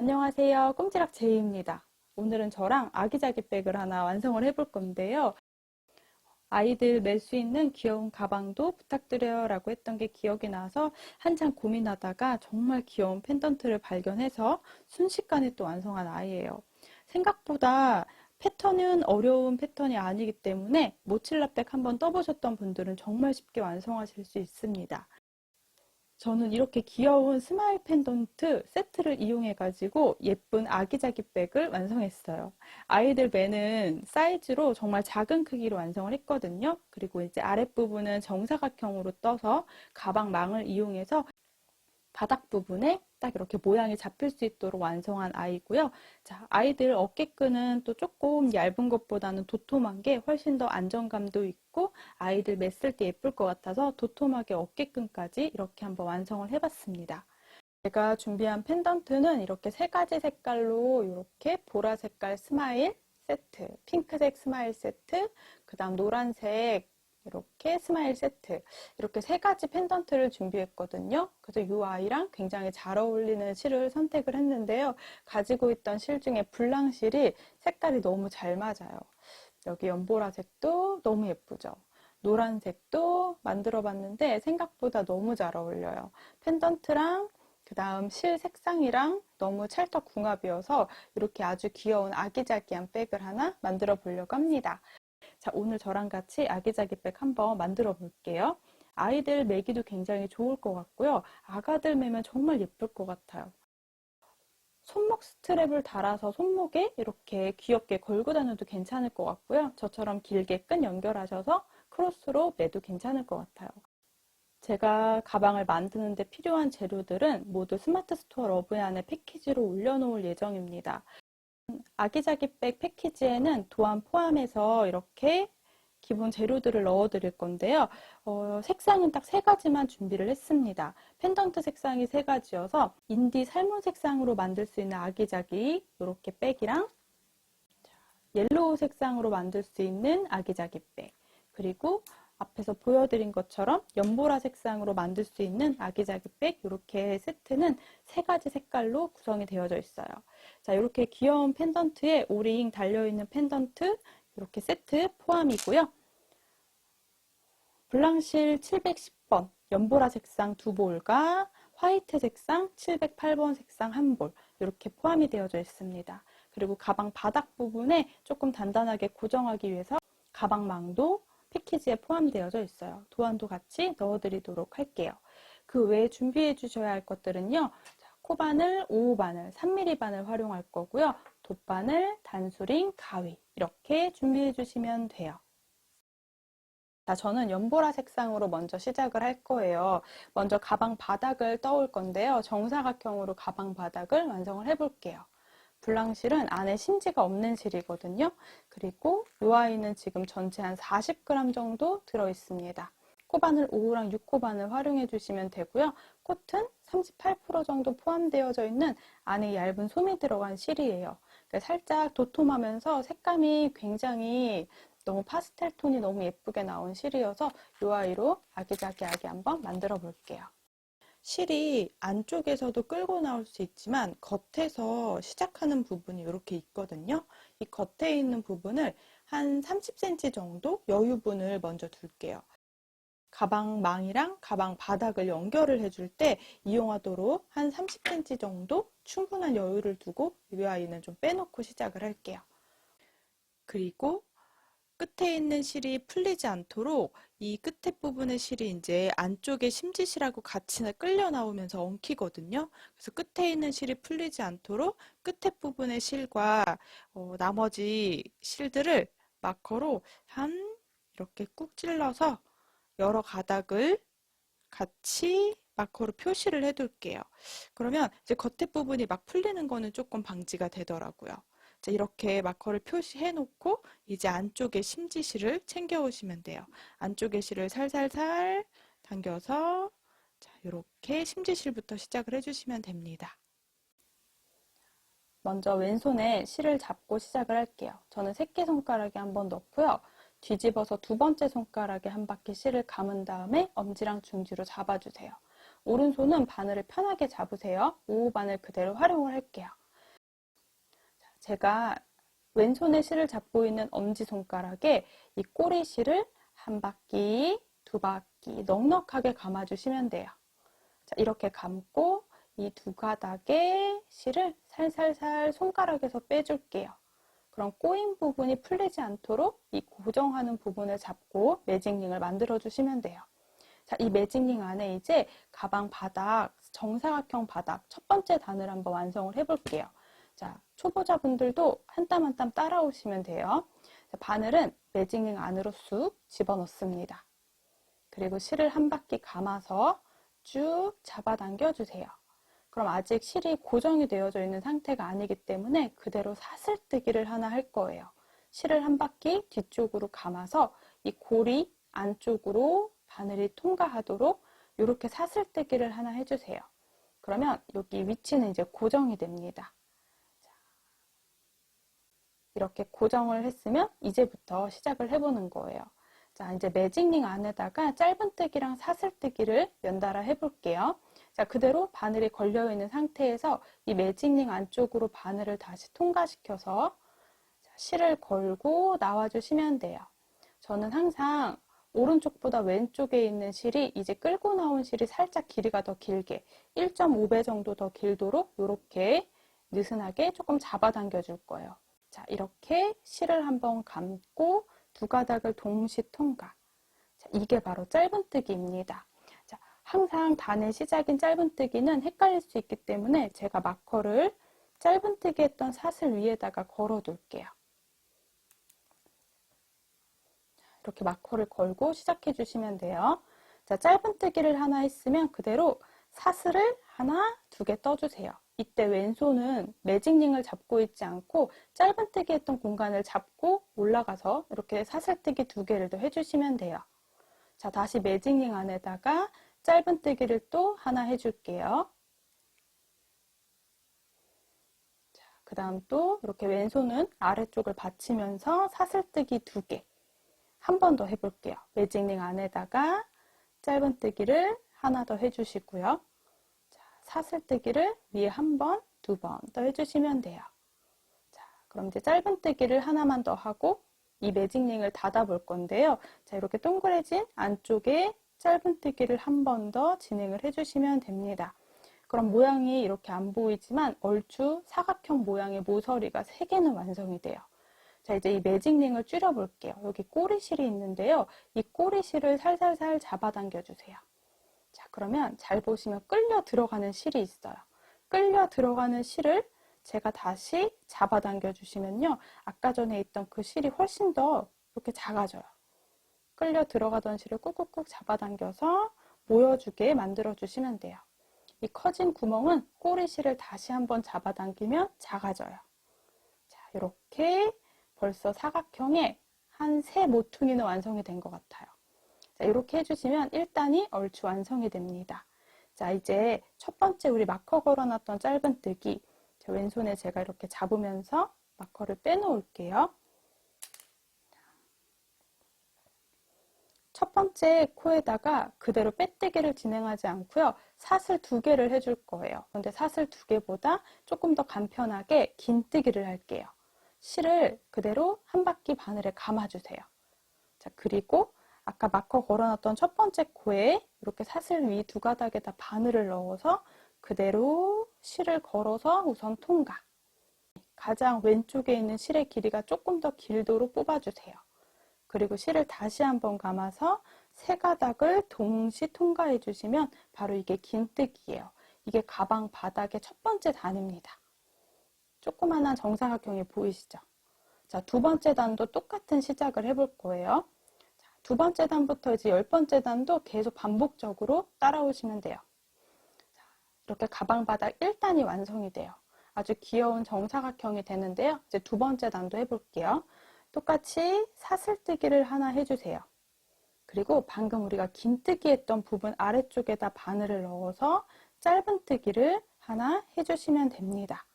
안녕하세요. 꼼지락 제이입니다. 오늘은 저랑 아기자기 백을 하나 완성을 해볼 건데요. 아이들 멜 수 있는 귀여운 가방도 부탁드려요 라고 했던 게 기억이 나서 한참 고민하다가 정말 귀여운 펜던트를 발견해서 순식간에 또 완성한 아이예요. 생각보다 패턴은 어려운 패턴이 아니기 때문에 모칠라백 한번 떠보셨던 분들은 정말 쉽게 완성하실 수 있습니다. 저는 이렇게 귀여운 스마일 펜던트 세트를 이용해 가지고 예쁜 아기자기 백을 완성했어요. 아이들 매는 사이즈로 정말 작은 크기로 완성을 했거든요. 그리고 이제 아랫부분은 정사각형으로 떠서 가방 망을 이용해서 바닥 부분에 딱 이렇게 모양이 잡힐 수 있도록 완성한 아이고요. 자, 아이들 어깨끈은 또 조금 얇은 것보다는 도톰한 게 훨씬 더 안정감도 있고 아이들 맸을 때 예쁠 것 같아서 도톰하게 어깨끈까지 이렇게 한번 완성을 해봤습니다. 제가 준비한 펜던트는 이렇게 세 가지 색깔로 이렇게 보라 색깔 스마일 세트, 핑크색 스마일 세트, 그 다음 노란색 이렇게 스마일 세트, 이렇게 세 가지 펜던트를 준비했거든요. 그래서 이 아이랑 굉장히 잘 어울리는 실을 선택을 했는데요. 가지고 있던 실 중에 블랑실이 색깔이 너무 잘 맞아요. 여기 연보라색도 너무 예쁘죠. 노란색도 만들어 봤는데 생각보다 너무 잘 어울려요. 펜던트랑 그 다음 실 색상이랑 너무 찰떡궁합이어서 이렇게 아주 귀여운 아기자기한 백을 하나 만들어 보려고 합니다. 자, 오늘 저랑 같이 아기자기 백 한번 만들어 볼게요. 아이들 매기도 굉장히 좋을 것 같고요. 아가들 매면 정말 예쁠 것 같아요. 손목 스트랩을 달아서 손목에 이렇게 귀엽게 걸고 다녀도 괜찮을 것 같고요. 저처럼 길게 끈 연결하셔서 크로스로 매도 괜찮을 것 같아요. 제가 가방을 만드는데 필요한 재료들은 모두 스마트 스토어 러브의 안에 패키지로 올려놓을 예정입니다. 아기자기 백 패키지에는 도안 포함해서 이렇게 기본 재료들을 넣어 드릴 건데요. 색상은 딱 세 가지만 준비를 했습니다. 펜던트 색상이 세 가지여서 인디 살몬 색상으로 만들 수 있는 아기자기 이렇게 백이랑 옐로우 색상으로 만들 수 있는 아기자기 백, 그리고 앞에서 보여드린 것처럼 연보라 색상으로 만들 수 있는 아기자기 백, 이렇게 세트는 세 가지 색깔로 구성이 되어져 있어요. 자, 이렇게 귀여운 펜던트에 오링 달려있는 펜던트 이렇게 세트 포함이고요. 블랑실 710번 연보라 색상 2볼과 화이트 색상 708번 색상 1볼 이렇게 포함이 되어져 있습니다. 그리고 가방 바닥 부분에 조금 단단하게 고정하기 위해서 가방망도 패키지에 포함되어져 있어요. 도안도 같이 넣어드리도록 할게요. 그 외에 준비해 주셔야 할 것들은요. 코바늘, 5호바늘, 3mm 바늘 활용할 거고요. 돗바늘, 단수링, 가위 이렇게 준비해 주시면 돼요. 자, 저는 연보라 색상으로 먼저 시작을 할 거예요. 먼저 가방 바닥을 떠올 건데요. 정사각형으로 가방 바닥을 완성을 해볼게요. 블랑실은 안에 심지가 없는 실이거든요. 그리고 이 아이는 지금 전체 한 40g 정도 들어있습니다. 코바늘 5호랑 6호바늘 활용해 주시면 되고요. 코튼 38% 정도 포함되어져 있는 안에 얇은 솜이 들어간 실이에요. 살짝 도톰하면서 색감이 굉장히 너무 파스텔 톤이 너무 예쁘게 나온 실이어서 이 아이로 아기자기하게 한번 만들어 볼게요. 실이 안쪽에서도 끌고 나올 수 있지만 겉에서 시작하는 부분이 이렇게 있거든요. 이 겉에 있는 부분을 한 30cm 정도 여유분을 먼저 둘게요. 가방 망이랑 가방 바닥을 연결을 해줄 때 이용하도록 한 30cm 정도 충분한 여유를 두고 이 아이는 좀 빼놓고 시작을 할게요. 그리고 끝에 있는 실이 풀리지 않도록 이 끝에 부분의 실이 이제 안쪽에 심지실하고 같이 끌려 나오면서 엉키거든요. 그래서 끝에 있는 실이 풀리지 않도록 끝에 부분의 실과 나머지 실들을 마커로 이렇게 꾹 찔러서 여러 가닥을 같이 마커로 표시를 해둘게요. 그러면 이제 겉에 부분이 막 풀리는 거는 조금 방지가 되더라고요. 자, 이렇게 마커를 표시해 놓고 이제 안쪽에 심지실을 챙겨 오시면 돼요. 안쪽에 실을 살살살 당겨서 자, 이렇게 심지실부터 시작을 해주시면 됩니다. 먼저 왼손에 실을 잡고 시작을 할게요. 저는 새끼손가락에 한번 넣고요. 뒤집어서 두 번째 손가락에 한 바퀴 실을 감은 다음에 엄지랑 중지로 잡아주세요. 오른손은 바늘을 편하게 잡으세요. 5호 바늘 그대로 활용을 할게요. 제가 왼손에 실을 잡고 있는 엄지손가락에 이 꼬리실을 한 바퀴, 두 바퀴 넉넉하게 감아주시면 돼요. 자, 이렇게 감고 이 두 가닥의 실을 살살살 손가락에서 빼줄게요. 그럼 꼬인 부분이 풀리지 않도록 이 고정하는 부분을 잡고 매직링을 만들어 주시면 돼요. 자, 이 매직링 안에 이제 가방 바닥, 정사각형 바닥 첫 번째 단을 한번 완성을 해볼게요. 자, 초보자분들도 한 땀 한 땀 따라오시면 돼요. 자, 바늘은 매직링 안으로 쑥 집어넣습니다. 그리고 실을 한 바퀴 감아서 쭉 잡아당겨 주세요. 그럼 아직 실이 고정이 되어져 있는 상태가 아니기 때문에 그대로 사슬뜨기를 하나 할 거예요. 실을 한 바퀴 뒤쪽으로 감아서 이 고리 안쪽으로 바늘이 통과하도록 이렇게 사슬뜨기를 하나 해주세요. 그러면 여기 위치는 이제 고정이 됩니다. 이렇게 고정을 했으면 이제부터 시작을 해보는 거예요. 자, 이제 매직링 안에다가 짧은뜨기랑 사슬뜨기를 연달아 해볼게요. 자, 그대로 바늘이 걸려있는 상태에서 이 매직링 안쪽으로 바늘을 다시 통과시켜서 실을 걸고 나와주시면 돼요. 저는 항상 오른쪽보다 왼쪽에 있는 실이 이제 끌고 나온 실이 살짝 길이가 더 길게 1.5배 정도 더 길도록 이렇게 느슨하게 조금 잡아당겨 줄 거예요. 자, 이렇게 실을 한번 감고 두 가닥을 동시 통과. 자, 이게 바로 짧은뜨기입니다. 자, 항상 단의 시작인 짧은뜨기는 헷갈릴 수 있기 때문에 제가 마커를 짧은뜨기 했던 사슬 위에다가 걸어 둘게요. 이렇게 마커를 걸고 시작해 주시면 돼요. 자, 짧은뜨기를 하나 했으면 그대로 사슬을 하나, 두 개 떠주세요. 이때 왼손은 매직링을 잡고 있지 않고 짧은뜨기 했던 공간을 잡고 올라가서 이렇게 사슬뜨기 두 개를 더 해주시면 돼요. 자, 다시 매직링 안에다가 짧은뜨기를 또 하나 해줄게요. 자, 그 다음 또 이렇게 왼손은 아래쪽을 받치면서 사슬뜨기 두 개. 한 번 더 해볼게요. 매직링 안에다가 짧은뜨기를 하나 더 해주시고요. 자, 사슬뜨기를 위에 한 번, 두 번 더 해주시면 돼요. 자, 그럼 이제 짧은뜨기를 하나만 더 하고 이 매직링을 닫아 볼 건데요. 자, 이렇게 동그래진 안쪽에 짧은뜨기를 한 번 더 진행을 해주시면 됩니다. 그럼 모양이 이렇게 안 보이지만 얼추 사각형 모양의 모서리가 3개는 완성이 돼요. 자, 이제 이 매직링을 줄여 볼게요. 여기 꼬리실이 있는데요. 이 꼬리실을 살살살 잡아당겨 주세요. 자, 그러면 잘 보시면 끌려 들어가는 실이 있어요. 끌려 들어가는 실을 제가 다시 잡아당겨 주시면요. 아까 전에 있던 그 실이 훨씬 더 이렇게 작아져요. 끌려 들어가던 실을 꾹꾹꾹 잡아당겨서 모여주게 만들어 주시면 돼요. 이 커진 구멍은 꼬리실을 다시 한번 잡아당기면 작아져요. 자, 이렇게 벌써 사각형의 한 3모퉁이는 완성이 된 것 같아요. 자, 이렇게 해주시면 1단이 얼추 완성이 됩니다. 자, 이제 첫 번째 우리 마커 걸어놨던 짧은뜨기. 자, 왼손에 제가 이렇게 잡으면서 마커를 빼놓을게요. 첫 번째 코에다가 그대로 빼뜨기를 진행하지 않고요. 사슬 2개를 해줄 거예요. 그런데 사슬 2개보다 조금 더 간편하게 긴뜨기를 할게요. 실을 그대로 한 바퀴 바늘에 감아주세요. 자, 그리고 아까 마커 걸어놨던 첫 번째 코에 이렇게 사슬 위 두 가닥에다 바늘을 넣어서 그대로 실을 걸어서 우선 통과. 가장 왼쪽에 있는 실의 길이가 조금 더 길도록 뽑아주세요. 그리고 실을 다시 한번 감아서 3가닥을 동시 통과해 주시면 바로 이게 긴뜨기예요. 이게 가방 바닥의 첫 번째 단입니다. 조그만한 정사각형이 보이시죠? 자, 두 번째 단도 똑같은 시작을 해볼 거예요. 자, 두 번째 단부터 이제 10번째 단도 계속 반복적으로 따라오시면 돼요. 자, 이렇게 가방 바닥 1단이 완성이 돼요. 아주 귀여운 정사각형이 되는데요. 이제 두 번째 단도 해볼게요. 똑같이 사슬뜨기를 하나 해주세요. 그리고 방금 우리가 긴뜨기 했던 부분 아래쪽에다 바늘을 넣어서 짧은뜨기를 하나 해주시면 됩니다.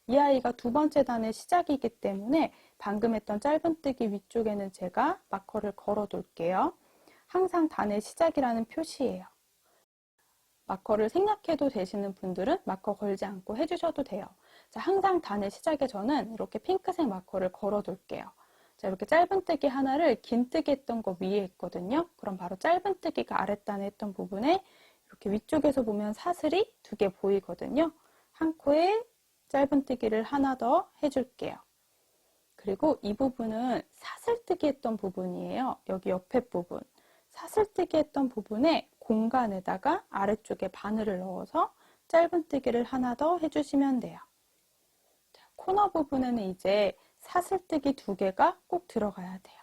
이 아이가 두 번째 단의 시작이기 때문에 방금 했던 짧은뜨기 위쪽에는 제가 마커를 걸어 둘게요. 항상 단의 시작이라는 표시예요. 마커를 생략해도 되시는 분들은 마커 걸지 않고 해주셔도 돼요. 자, 항상 단의 시작에 저는 이렇게 핑크색 마커를 걸어둘게요. 자, 이렇게 짧은뜨기 하나를 긴뜨기 했던 거 위에 있거든요. 그럼 바로 짧은뜨기가 아랫단에 했던 부분에 이렇게 위쪽에서 보면 사슬이 2개 보이거든요. 한 코에 짧은뜨기를 하나 더 해줄게요. 그리고 이 부분은 사슬뜨기 했던 부분이에요. 여기 옆에 부분. 사슬뜨기 했던 부분에 공간에다가 아래쪽에 바늘을 넣어서 짧은뜨기를 하나 더 해주시면 돼요. 자, 코너 부분에는 이제 사슬뜨기 2개가 꼭 들어가야 돼요.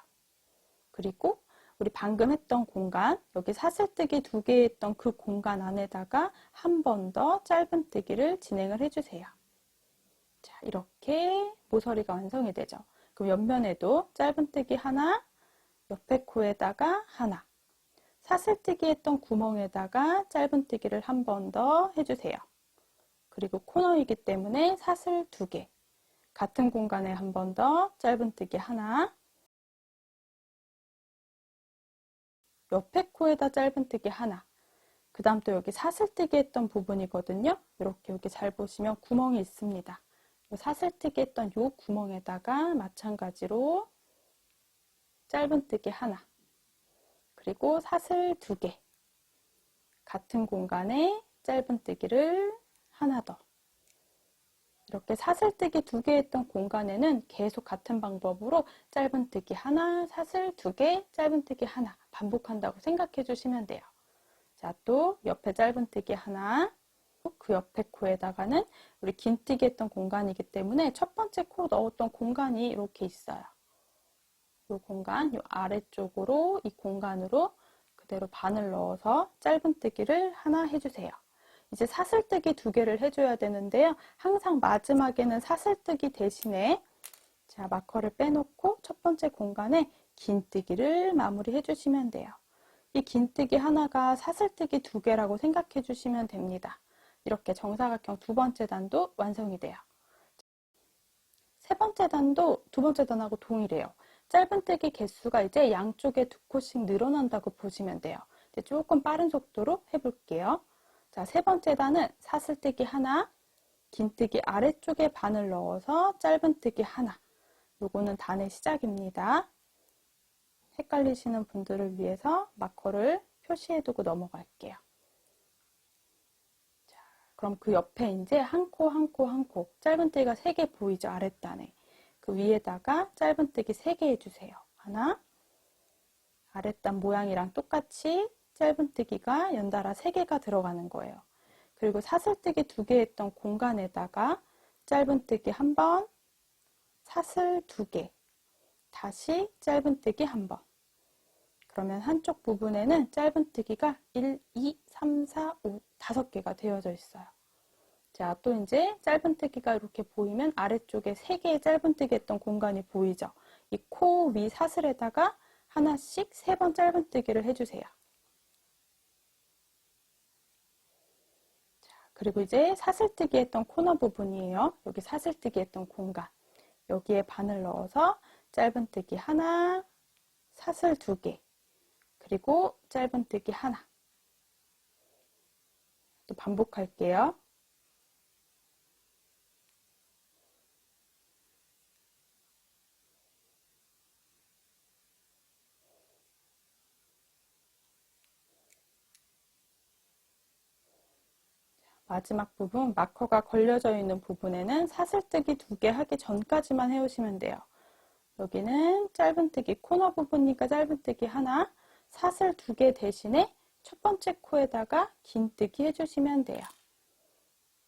그리고 우리 방금 했던 공간, 여기 사슬뜨기 2개 했던 그 공간 안에다가 한 번 더 짧은뜨기를 진행을 해주세요. 자, 이렇게 모서리가 완성이 되죠. 그럼 옆면에도 짧은뜨기 하나, 옆에 코에다가 하나, 사슬뜨기 했던 구멍에다가 짧은뜨기를 한 번 더 해주세요. 그리고 코너이기 때문에 사슬 2개, 같은 공간에 한 번 더 짧은뜨기 하나, 옆에 코에다 짧은뜨기 하나, 그 다음 또 여기 사슬뜨기 했던 부분이거든요. 이렇게 여기 잘 보시면 구멍이 있습니다. 사슬뜨기 했던 이 구멍에다가 마찬가지로 짧은뜨기 하나, 그리고 사슬 2개, 같은 공간에 짧은뜨기를 하나 더. 이렇게 사슬뜨기 2개 했던 공간에는 계속 같은 방법으로 짧은뜨기 하나, 사슬 2개, 짧은뜨기 하나 반복한다고 생각해 주시면 돼요. 자, 또 옆에 짧은뜨기 하나, 그 옆에 코에다가는 우리 긴뜨기 했던 공간이기 때문에 첫 번째 코 넣었던 공간이 이렇게 있어요. 이 공간, 이 아래쪽으로 이 공간으로 그대로 바늘 넣어서 짧은뜨기를 하나 해주세요. 이제 사슬뜨기 2개를 해줘야 되는데요. 항상 마지막에는 사슬뜨기 대신에 자, 마커를 빼놓고 첫 번째 공간에 긴뜨기를 마무리 해주시면 돼요. 이 긴뜨기 하나가 사슬뜨기 2개라고 생각해 주시면 됩니다. 이렇게 정사각형 2번째 단도 완성이 돼요. 세 번째 단도 두 번째 단하고 동일해요. 짧은뜨기 개수가 이제 양쪽에 2코씩 늘어난다고 보시면 돼요. 이제 조금 빠른 속도로 해볼게요. 자, 세 번째 단은 사슬뜨기 하나, 긴뜨기 아래쪽에 바늘 넣어서 짧은뜨기 하나. 요거는 단의 시작입니다. 헷갈리시는 분들을 위해서 마커를 표시해두고 넘어갈게요. 자, 그럼 그 옆에 이제 한 코, 한 코, 한 코 짧은뜨기가 3개 보이죠? 아랫단에. 그 위에다가 짧은뜨기 3개 해주세요. 하나, 아랫단 모양이랑 똑같이 짧은뜨기가 연달아 3개가 들어가는 거예요. 그리고 사슬뜨기 2개 했던 공간에다가 짧은뜨기 한 번, 사슬 2개, 다시 짧은뜨기 한 번. 그러면 한쪽 부분에는 짧은뜨기가 1, 2, 3, 4, 5, 5개가 되어져 있어요. 자, 또 이제 짧은뜨기가 이렇게 보이면 아래쪽에 3개의 짧은뜨기 했던 공간이 보이죠? 이 코 위 사슬에다가 하나씩 3번 짧은뜨기를 해주세요. 자, 그리고 이제 사슬뜨기 했던 코너 부분이에요. 여기 사슬뜨기 했던 공간. 여기에 바늘 넣어서 짧은뜨기 하나, 사슬 2개, 그리고 짧은뜨기 하나. 또 반복할게요. 마지막 부분, 마커가 걸려져 있는 부분에는 사슬뜨기 2개 하기 전까지만 해오시면 돼요. 여기는 짧은뜨기 코너 부분이니까 짧은뜨기 하나, 사슬 2개 대신에 첫 번째 코에다가 긴뜨기 해주시면 돼요.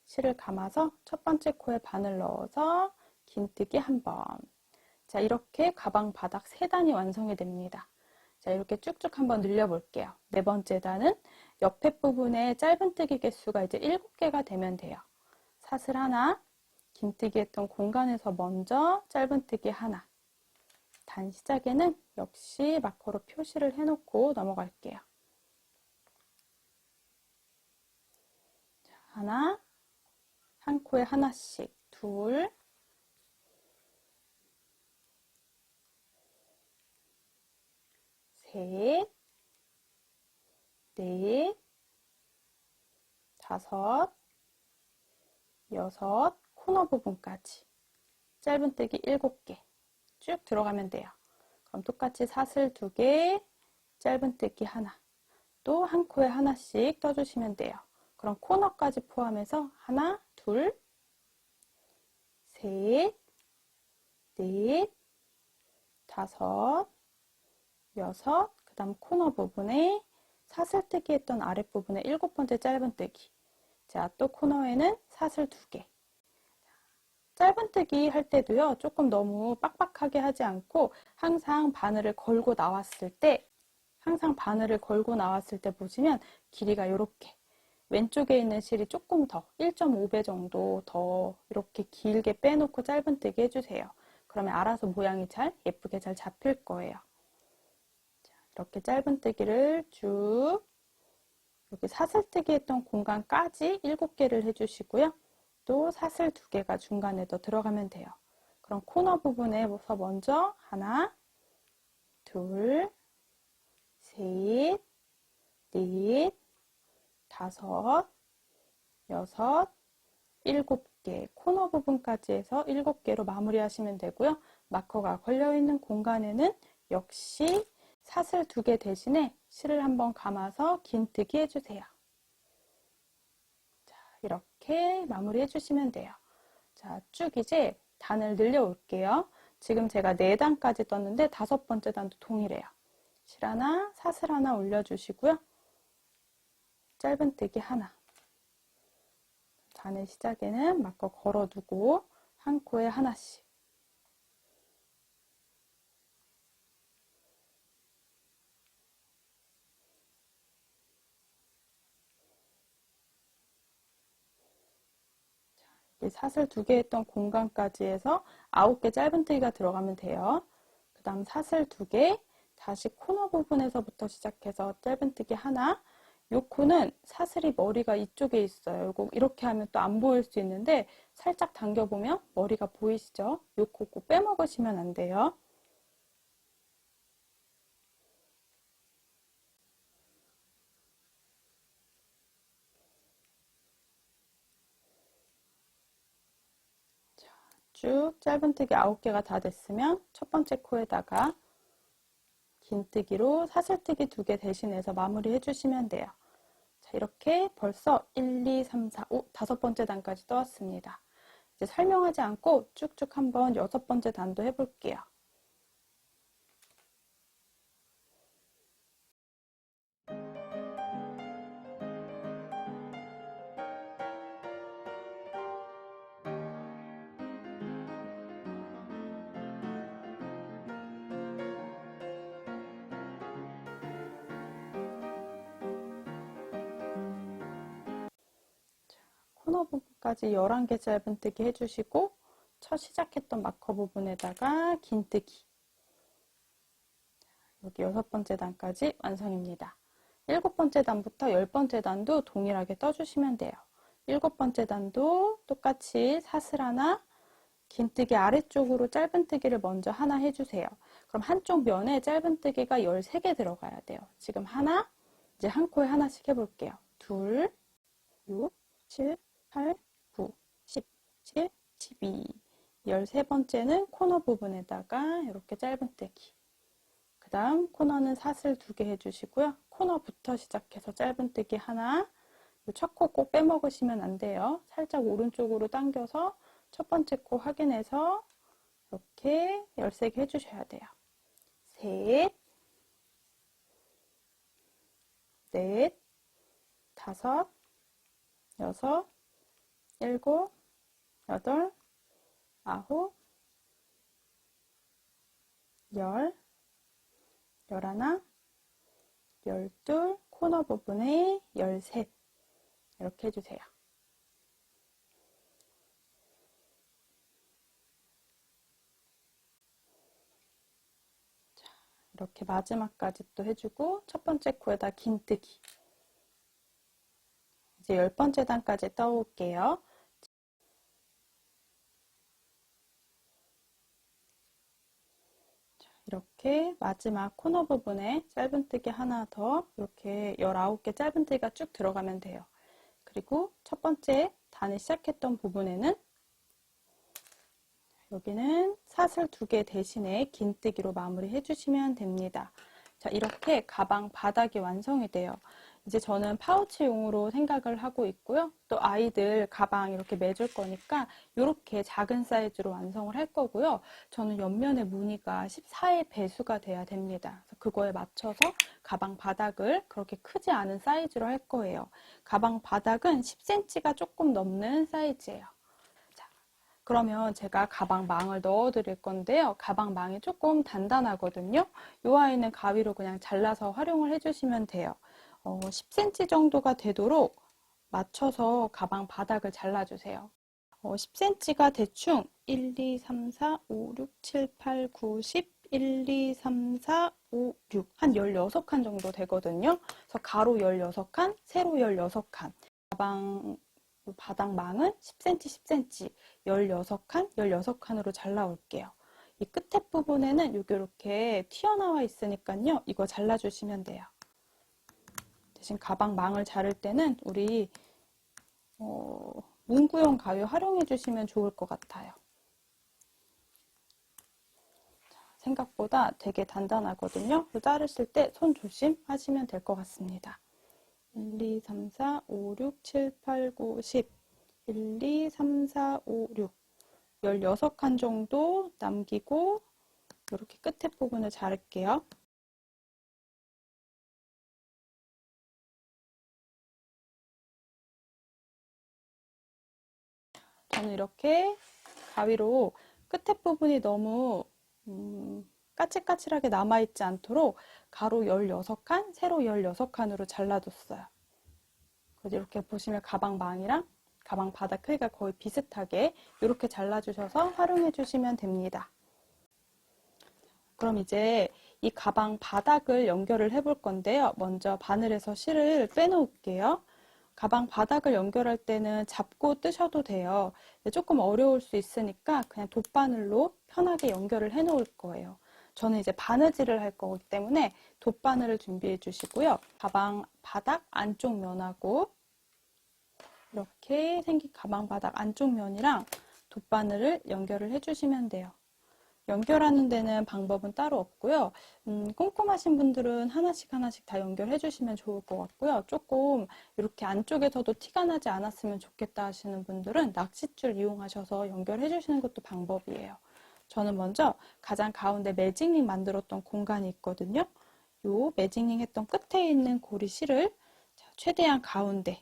실을 감아서 첫 번째 코에 바늘 넣어서 긴뜨기 한 번. 자, 이렇게 가방 바닥 3단이 완성이 됩니다. 자, 이렇게 쭉쭉 한번 늘려볼게요. 네 번째 단은 옆에 부분에 짧은뜨기 개수가 이제 7개가 되면 돼요. 사슬 하나, 긴뜨기 했던 공간에서 먼저 짧은뜨기 하나. 단 시작에는 역시 마커로 표시를 해놓고 넘어갈게요. 자, 하나, 한 코에 하나씩, 둘, 셋, 넷, 다섯, 여섯, 코너 부분까지 짧은뜨기 7개 쭉 들어가면 돼요. 그럼 똑같이 사슬 2개, 짧은뜨기 하나, 또 한 코에 하나씩 떠주시면 돼요. 그럼 코너까지 포함해서 하나, 둘, 셋, 넷, 다섯, 여섯, 그 다음 코너 부분에 사슬뜨기 했던 아랫부분에 7번째 짧은뜨기. 자, 또 코너에는 사슬 2개. 짧은뜨기 할 때도요, 조금 너무 빡빡하게 하지 않고 항상 바늘을 걸고 나왔을 때 보시면 길이가 이렇게 왼쪽에 있는 실이 조금 더 1.5배 정도 더 이렇게 길게 빼놓고 짧은뜨기 해주세요. 그러면 알아서 모양이 예쁘게 잘 잡힐 거예요. 자, 이렇게 짧은뜨기를 쭉 여기 사슬뜨기 했던 공간까지 7개를 해주시고요. 또 사슬 2개가 중간에 더 들어가면 돼요. 그럼 코너 부분에서 먼저 하나, 둘, 셋, 넷, 다섯, 여섯, 7개 코너 부분까지 해서 7개로 마무리하시면 되고요. 마커가 걸려있는 공간에는 역시 사슬 2개 대신에 실을 한번 감아서 긴뜨기 해주세요. 자, 이렇게 마무리 해주시면 돼요. 자, 쭉 이제 단을 늘려 올게요. 지금 제가 4단까지 떴는데 5번째 단도 동일해요. 실 하나, 사슬 하나 올려주시고요. 짧은뜨기 하나. 단의 시작에는 마커 걸어두고 한 코에 하나씩. 사슬 2개 했던 공간까지 해서 9개 짧은뜨기가 들어가면 돼요. 그 다음 사슬 2개, 다시 코너 부분에서부터 시작해서 짧은뜨기 하나. 이 코는 사슬이 머리가 이쪽에 있어요. 이렇게 하면 또 안 보일 수 있는데 살짝 당겨보면 머리가 보이시죠? 이 코 꼭 빼먹으시면 안 돼요. 쭉 짧은뜨기 9개가 다 됐으면 첫 번째 코에다가 긴뜨기로 사슬뜨기 2개 대신해서 마무리 해주시면 돼요. 자, 이렇게 벌써 1, 2, 3, 4, 5, 5번째 단까지 떠왔습니다. 이제 설명하지 않고 쭉쭉 한번 6번째 단도 해볼게요. 코너 부분까지 11개 짧은뜨기 해주시고 첫 시작했던 마커 부분에다가 긴뜨기. 여기 6번째 단까지 완성입니다. 7번째 단부터 10번째 단도 동일하게 떠주시면 돼요. 7번째 단도 똑같이 사슬 하나, 긴뜨기 아래쪽으로 짧은뜨기를 먼저 하나 해주세요. 그럼 한쪽 면에 짧은뜨기가 13개 들어가야 돼요. 지금 하나, 이제 한 코에 하나씩 해볼게요. 둘, 6, 7, 8, 9, 10, 11, 12. 13번째는 코너 부분에다가 이렇게 짧은뜨기. 그 다음 코너는 사슬 2개 해주시고요. 코너부터 시작해서 짧은뜨기 하나. 첫 코 꼭 빼먹으시면 안 돼요. 살짝 오른쪽으로 당겨서 첫 번째 코 확인해서 이렇게 13개 해주셔야 돼요. 셋, 넷, 다섯, 여섯, 일곱, 여덟, 아홉, 열, 열하나, 열둘, 코너 부분에 13 이렇게 해주세요. 자, 이렇게 마지막까지 또 해주고 첫 번째 코에다 긴뜨기. 이제 10번째 단까지 떠올게요. 이렇게 마지막 코너 부분에 짧은뜨기 하나 더 이렇게 19개 짧은뜨기가 쭉 들어가면 돼요. 그리고 첫 번째 단을 시작했던 부분에는 여기는 사슬 2개 대신에 긴뜨기로 마무리해 주시면 됩니다. 자, 이렇게 가방 바닥이 완성이 돼요. 이제 저는 파우치용으로 생각을 하고 있고요. 또 아이들 가방 이렇게 매줄 거니까 이렇게 작은 사이즈로 완성을 할 거고요. 저는 옆면의 무늬가 14의 배수가 돼야 됩니다. 그래서 그거에 맞춰서 가방 바닥을 그렇게 크지 않은 사이즈로 할 거예요. 가방 바닥은 10cm가 조금 넘는 사이즈예요. 그러면 제가 가방 망을 넣어 드릴 건데요. 가방 망이 조금 단단하거든요. 이 아이는 가위로 그냥 잘라서 활용을 해주시면 돼요. 10cm 정도가 되도록 맞춰서 가방 바닥을 잘라주세요. 10cm가 대충 1, 2, 3, 4, 5, 6, 7, 8, 9, 10, 1, 2, 3, 4, 5, 6, 한 16칸 정도 되거든요. 그래서 가로 16칸, 세로 16칸. 가방 바닥망은 10cm, 10cm, 16칸, 16칸으로 잘라올게요. 이 끝에 부분에는 이렇게 튀어나와 있으니까요. 이거 잘라주시면 돼요. 대신 가방 망을 자를 때는 우리 문구용 가위 활용해 주시면 좋을 것 같아요. 생각보다 되게 단단하거든요. 자르실 때 손 조심하시면 될 것 같습니다. 1, 2, 3, 4, 5, 6, 7, 8, 9, 10 1, 2, 3, 4, 5, 6 16칸 정도 남기고 이렇게 끝에 부분을 자를게요. 저는 이렇게 가위로 끝에 부분이 너무 까칠까칠하게 남아있지 않도록 가로 16칸, 세로 16칸으로 잘라줬어요. 그래서 이렇게 보시면 가방 망이랑 가방 바닥 크기가 거의 비슷하게 이렇게 잘라주셔서 활용해 주시면 됩니다. 그럼 이제 이 가방 바닥을 연결을 해 볼 건데요. 먼저 바늘에서 실을 빼놓을게요. 가방 바닥을 연결할 때는 잡고 뜨셔도 돼요. 조금 어려울 수 있으니까 그냥 돗바늘로 편하게 연결을 해 놓을 거예요. 저는 이제 바느질을 할 거기 때문에 돗바늘을 준비해 주시고요. 가방 바닥 안쪽 면하고 이렇게 생긴 가방 바닥 안쪽 면이랑 돗바늘을 연결을 해주시면 돼요. 연결하는 데는 방법은 따로 없고요. 꼼꼼하신 분들은 하나씩 하나씩 다 연결해 주시면 좋을 것 같고요. 조금 이렇게 안쪽에서도 티가 나지 않았으면 좋겠다 하시는 분들은 낚싯줄 이용하셔서 연결해 주시는 것도 방법이에요. 저는 먼저 가장 가운데 매직링 만들었던 공간이 있거든요. 요 매직링 했던 끝에 있는 고리실을 최대한 가운데,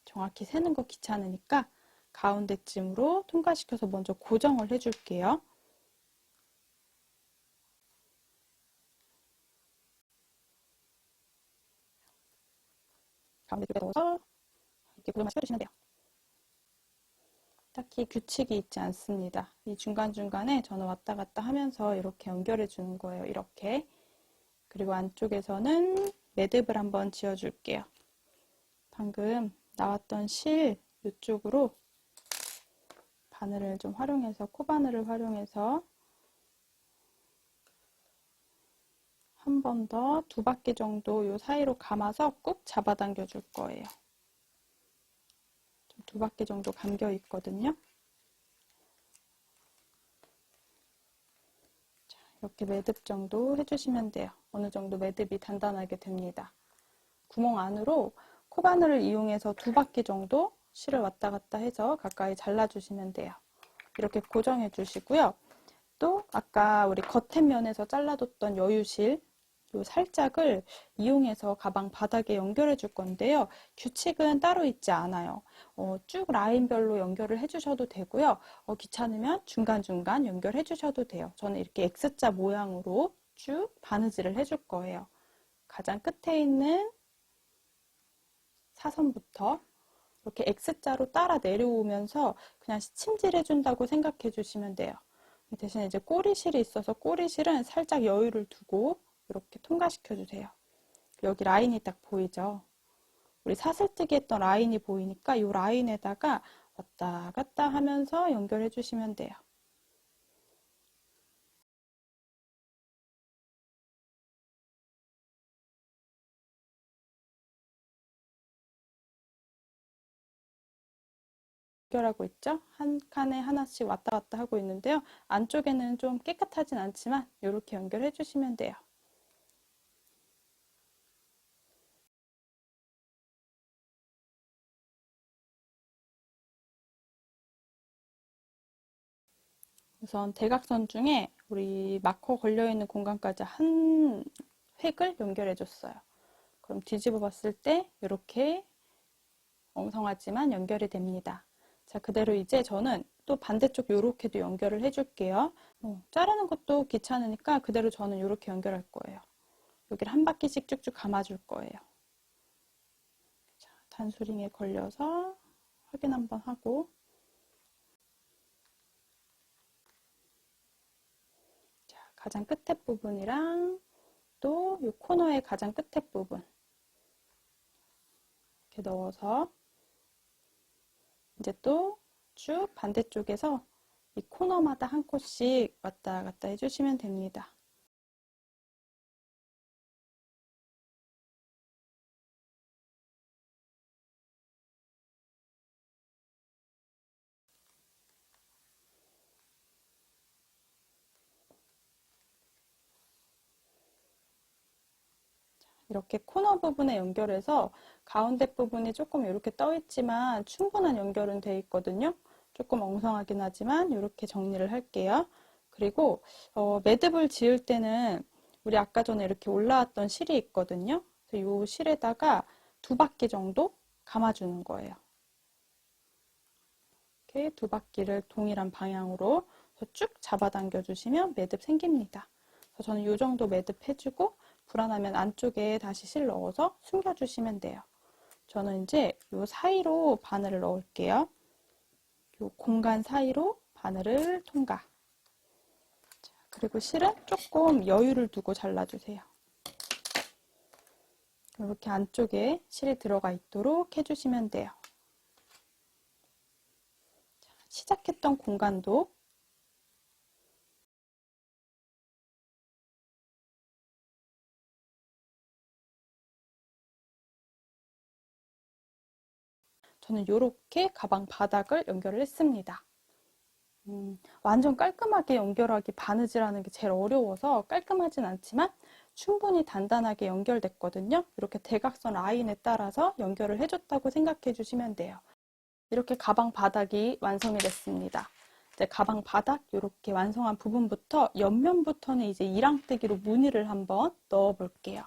정확히 세는 거 귀찮으니까 가운데쯤으로 통과시켜서 먼저 고정을 해줄게요. 가운데 쪽에 넣어서 이렇게 고정만 시켜주시면 돼요. 딱히 규칙이 있지 않습니다. 이 중간중간에 저는 왔다 갔다 하면서 이렇게 연결해 주는 거예요. 이렇게. 그리고 안쪽에서는 매듭을 한번 지어줄게요. 방금 나왔던 실 이쪽으로 바늘을 좀 활용해서, 코바늘을 활용해서 한 번 더 2바퀴 정도 이 사이로 감아서 꾹 잡아당겨 줄 거예요. 2바퀴 정도 감겨 있거든요. 자, 이렇게 매듭 정도 해주시면 돼요. 어느 정도 매듭이 단단하게 됩니다. 구멍 안으로 코바늘을 이용해서 2바퀴 정도 실을 왔다 갔다 해서 가까이 잘라주시면 돼요. 이렇게 고정해 주시고요. 또 아까 우리 겉에면에서 잘라뒀던 여유실 요 살짝을 이용해서 가방 바닥에 연결해 줄 건데요. 규칙은 따로 있지 않아요. 쭉 라인별로 연결을 해주셔도 되고요. 귀찮으면 중간중간 연결해 주셔도 돼요. 저는 이렇게 X자 모양으로 쭉 바느질을 해줄 거예요. 가장 끝에 있는 사선부터 이렇게 X자로 따라 내려오면서 그냥 시침질 해준다고 생각해 주시면 돼요. 대신 이제 꼬리실이 있어서 꼬리실은 살짝 여유를 두고 이렇게 통과시켜 주세요. 여기 라인이 딱 보이죠? 우리 사슬뜨기 했던 라인이 보이니까 이 라인에다가 왔다 갔다 하면서 연결해 주시면 돼요. 연결하고 있죠? 한 칸에 하나씩 왔다 갔다 하고 있는데요. 안쪽에는 좀 깨끗하진 않지만 이렇게 연결해 주시면 돼요. 우선 대각선 중에 우리 마커 걸려있는 공간까지 한 획을 연결해 줬어요. 그럼 뒤집어 봤을 때 이렇게 엉성하지만 연결이 됩니다. 자, 그대로 이제 저는 또 반대쪽 요렇게도 연결을 해줄게요. 자르는 것도 귀찮으니까 그대로 저는 이렇게 연결할 거예요. 여기를 한 바퀴씩 쭉쭉 감아줄 거예요. 자, 단수링에 걸려서 확인 한번 하고, 자, 가장 끝에 부분이랑 또 이 코너의 가장 끝에 부분 이렇게 넣어서 이제 또 쭉 반대쪽에서 이 코너마다 한 코,씩 왔다 갔다 해주시면 됩니다. 이렇게 코너 부분에 연결해서 가운데 부분이 조금 이렇게 떠 있지만 충분한 연결은 돼 있거든요. 조금 엉성하긴 하지만 이렇게 정리를 할게요. 그리고 매듭을 지을 때는 우리 아까 전에 이렇게 올라왔던 실이 있거든요. 그래서 이 실에다가 2바퀴 정도 감아주는 거예요. 이렇게 2바퀴를 동일한 방향으로 쭉 잡아당겨 주시면 매듭 생깁니다. 그래서 저는 이 정도 매듭 해주고 불안하면 안쪽에 다시 실 넣어서 숨겨주시면 돼요. 저는 이제 이 사이로 바늘을 넣을게요. 이 공간 사이로 바늘을 통과. 자, 그리고 실은 조금 여유를 두고 잘라주세요. 이렇게 안쪽에 실이 들어가 있도록 해주시면 돼요. 자, 시작했던 공간도 저는 이렇게 가방 바닥을 연결을 했습니다. 완전 깔끔하게 연결하기 바느질하는 게 제일 어려워서 깔끔하진 않지만 충분히 단단하게 연결됐거든요. 이렇게 대각선 라인에 따라서 연결을 해줬다고 생각해 주시면 돼요. 이렇게 가방 바닥이 완성이 됐습니다. 이제 가방 바닥 이렇게 완성한 부분부터 옆면부터는 이제 이랑뜨기로 무늬를 한번 넣어 볼게요.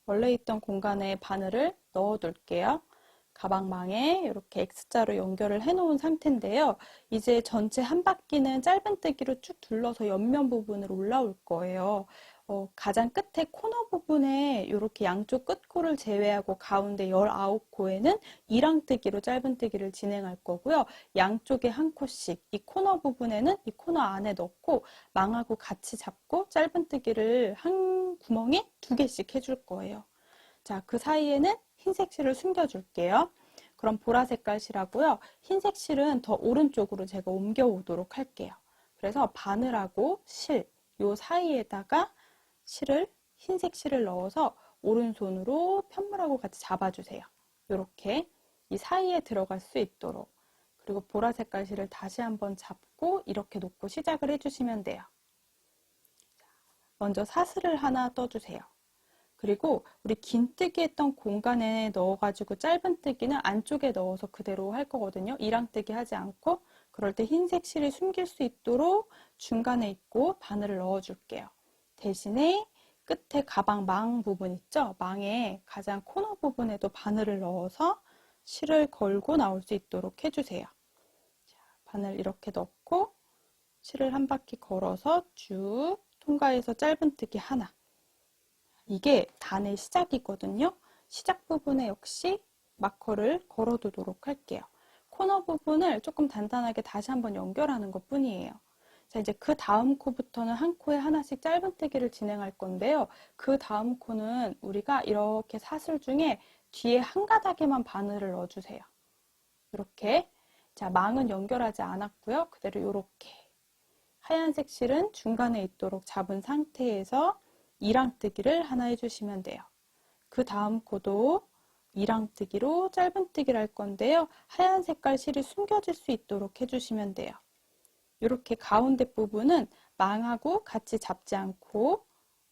원래 있던 공간에 바늘을 넣어 둘게요. 가방망에 이렇게 X자로 연결을 해 놓은 상태인데요. 이제 전체 한 바퀴는 짧은뜨기로 쭉 둘러서 옆면 부분으로 올라올 거예요. 가장 끝에 코너 부분에 이렇게 양쪽 끝코를 제외하고 가운데 19코에는 이랑뜨기로 짧은뜨기를 진행할 거고요. 양쪽에 한 코씩 이 코너 부분에는 이 코너 안에 넣고 망하고 같이 잡고 짧은뜨기를 한 구멍에 2개씩 해줄 거예요. 자, 그 사이에는 흰색 실을 숨겨줄게요. 그럼 보라색깔 실하고요. 흰색 실은 더 오른쪽으로 제가 옮겨오도록 할게요. 그래서 바늘하고 실, 요 사이에다가 흰색 실을 넣어서 오른손으로 편물하고 같이 잡아주세요. 이렇게 이 사이에 들어갈 수 있도록. 그리고 보라색깔 실을 다시 한번 잡고 이렇게 놓고 시작을 해주시면 돼요. 먼저 사슬을 하나 떠주세요. 그리고 우리 긴뜨기 했던 공간에 넣어가지고 짧은뜨기는 안쪽에 넣어서 그대로 할 거거든요. 이랑뜨기 하지 않고 그럴 때 흰색 실을 숨길 수 있도록 중간에 있고 바늘을 넣어줄게요. 대신에 끝에 가방 망 부분 있죠? 망에 가장 코너 부분에도 바늘을 넣어서 실을 걸고 나올 수 있도록 해주세요. 자, 바늘 이렇게 넣고 실을 한 바퀴 걸어서 쭉 통과해서 짧은뜨기 하나. 이게 단의 시작이거든요. 시작 부분에 역시 마커를 걸어두도록 할게요. 코너 부분을 조금 단단하게 다시 한번 연결하는 것 뿐이에요. 자, 이제 그 다음 코부터는 한 코에 하나씩 짧은뜨기를 진행할 건데요. 그 다음 코는 우리가 이렇게 사슬 중에 뒤에 한 가닥에만 바늘을 넣어주세요. 이렇게. 자, 망은 연결하지 않았고요. 그대로 이렇게. 하얀색 실은 중간에 있도록 잡은 상태에서 이랑뜨기를 하나 해주시면 돼요. 그 다음 코도 이랑뜨기로 짧은뜨기를 할 건데요. 하얀 색깔 실이 숨겨질 수 있도록 해주시면 돼요. 이렇게 가운데 부분은 망하고 같이 잡지 않고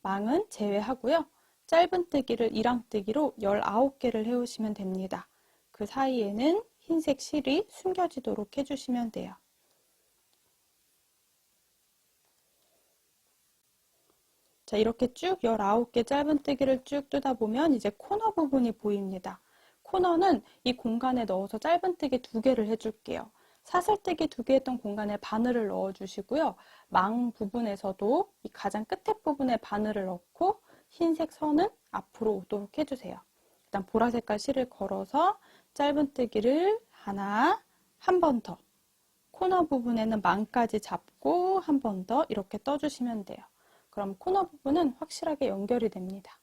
망은 제외하고요. 짧은뜨기를 이랑뜨기로 19개를 해오시면 됩니다. 그 사이에는 흰색 실이 숨겨지도록 해주시면 돼요. 자, 이렇게 쭉 19개 짧은뜨기를 쭉 뜨다 보면 이제 코너 부분이 보입니다. 코너는 이 공간에 넣어서 짧은뜨기 2개를 해줄게요. 사슬뜨기 2개 했던 공간에 바늘을 넣어주시고요. 망 부분에서도 이 가장 끝에 부분에 바늘을 넣고 흰색 선은 앞으로 오도록 해주세요. 일단 보라색깔 실을 걸어서 짧은뜨기를 하나, 한 번 더. 코너 부분에는 망까지 잡고 한 번 더 이렇게 떠주시면 돼요. 그럼 코너 부분은 확실하게 연결이 됩니다.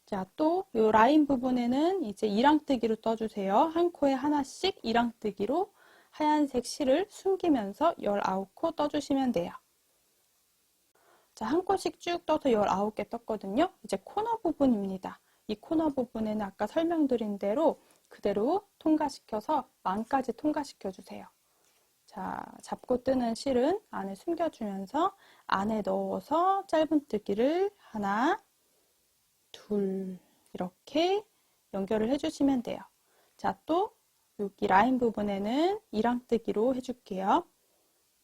자, 또 이 라인 부분에는 이제 이랑뜨기로 떠주세요. 한 코에 하나씩 이랑뜨기로 하얀색 실을 숨기면서 19코 떠주시면 돼요. 자, 한 코씩 쭉 떠서 19개 떴거든요. 이제 코너 부분입니다. 이 코너 부분에는 아까 설명드린 대로 그대로 통과시켜서 망까지 통과시켜주세요. 자, 잡고 뜨는 실은 안에 숨겨주면서 안에 넣어서 짧은뜨기를 하나, 둘 이렇게 연결을 해주시면 돼요. 자, 또 여기 라인 부분에는 이랑뜨기로 해줄게요.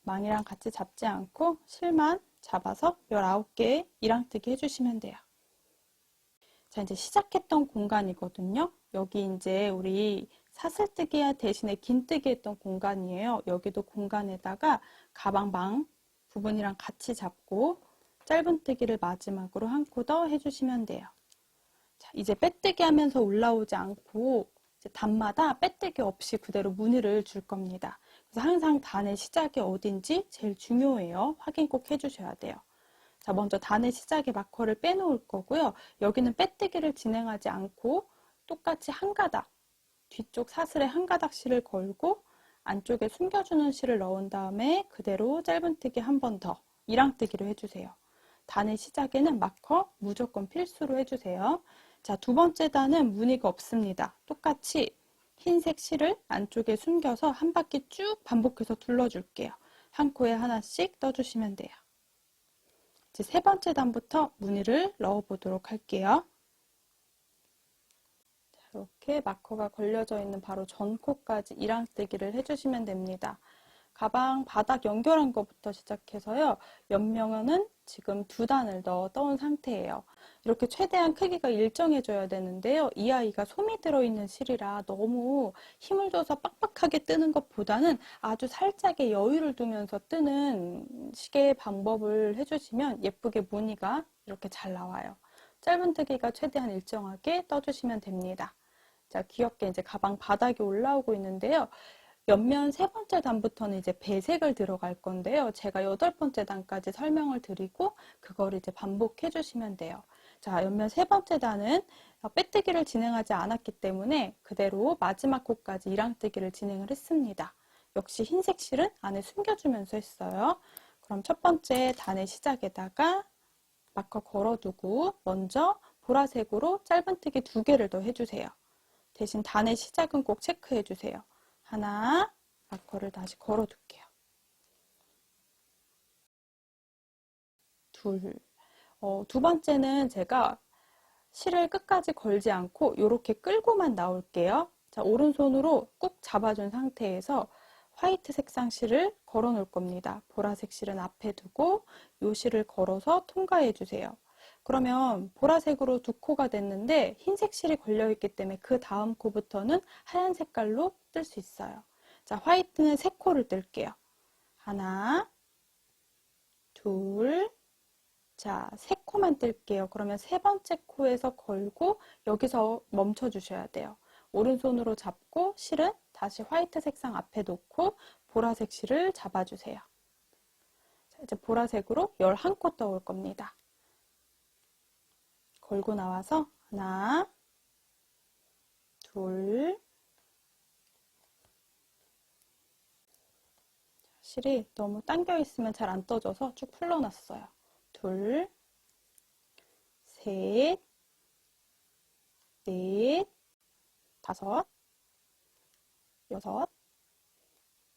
망이랑 같이 잡지 않고 실만 잡아서 19개 이랑뜨기 해주시면 돼요. 자, 이제 시작했던 공간이거든요. 여기 이제 우리 사슬뜨기 대신에 긴뜨기 했던 공간이에요. 여기도 공간에다가 가방망 부분이랑 같이 잡고 짧은뜨기를 마지막으로 한 코 더 해주시면 돼요. 자, 이제 빼뜨기 하면서 올라오지 않고 이제 단마다 빼뜨기 없이 그대로 무늬를 줄 겁니다. 그래서 항상 단의 시작이 어딘지 제일 중요해요. 확인 꼭 해주셔야 돼요. 자, 먼저 단의 시작에 마커를 빼놓을 거고요. 여기는 빼뜨기를 진행하지 않고 똑같이 한 가닥, 뒤쪽 사슬에 한 가닥 실을 걸고 안쪽에 숨겨주는 실을 넣은 다음에 그대로 짧은뜨기 한 번 더 이랑뜨기로 해주세요. 단의 시작에는 마커 무조건 필수로 해주세요. 자, 두 번째 단은 무늬가 없습니다. 똑같이 흰색 실을 안쪽에 숨겨서 한 바퀴 쭉 반복해서 둘러줄게요. 한 코에 하나씩 떠주시면 돼요. 이제 세 번째 단부터 무늬를 넣어보도록 할게요. 자, 이렇게 마커가 걸려져 있는 바로 전코까지 이랑뜨기를 해주시면 됩니다. 가방 바닥 연결한 것부터 시작해서요. 옆면은 지금 2단을 넣어 떠온 상태예요. 이렇게 최대한 크기가 일정해져야 되는데요. 이 아이가 솜이 들어있는 실이라 너무 힘을 줘서 빡빡하게 뜨는 것보다는 아주 살짝의 여유를 두면서 뜨는 식의 방법을 해주시면 예쁘게 무늬가 이렇게 잘 나와요. 짧은뜨기가 최대한 일정하게 떠주시면 됩니다. 자, 귀엽게 이제 가방 바닥이 올라오고 있는데요. 옆면 세 번째 단부터는 이제 배색을 들어갈 건데요. 제가 8번째 단까지 설명을 드리고 그걸 이제 반복해 주시면 돼요. 자, 옆면 세 번째 단은 빼뜨기를 진행하지 않았기 때문에 그대로 마지막 코까지 이랑뜨기를 진행을 했습니다. 역시 흰색 실은 안에 숨겨주면서 했어요. 그럼 첫 번째 단의 시작에다가 마커 걸어두고 먼저 보라색으로 짧은뜨기 2개를 더 해주세요. 대신 단의 시작은 꼭 체크해 주세요. 하나, 마커를 다시 걸어둘게요. 둘. 두 번째는 제가 실을 끝까지 걸지 않고 이렇게 끌고만 나올게요. 자, 오른손으로 꾹 잡아준 상태에서 화이트 색상 실을 걸어 놓을 겁니다. 보라색 실은 앞에 두고 이 실을 걸어서 통과해 주세요. 그러면 보라색으로 2코가 됐는데 흰색 실이 걸려있기 때문에 그 다음 코부터는 하얀 색깔로 뜰 수 있어요. 자, 화이트는 3코를 뜰게요. 하나, 둘, 자, 3코만 뜰게요. 그러면 세 번째 코에서 걸고 여기서 멈춰 주셔야 돼요. 오른손으로 잡고 실은 다시 화이트 색상 앞에 놓고 보라색 실을 잡아주세요. 자, 이제 보라색으로 11코 떠올 겁니다. 걸고 나와서 하나, 둘, 실이 너무 당겨 있으면 잘 안 떠져서 쭉 풀러놨어요. 둘, 셋, 넷, 다섯, 여섯,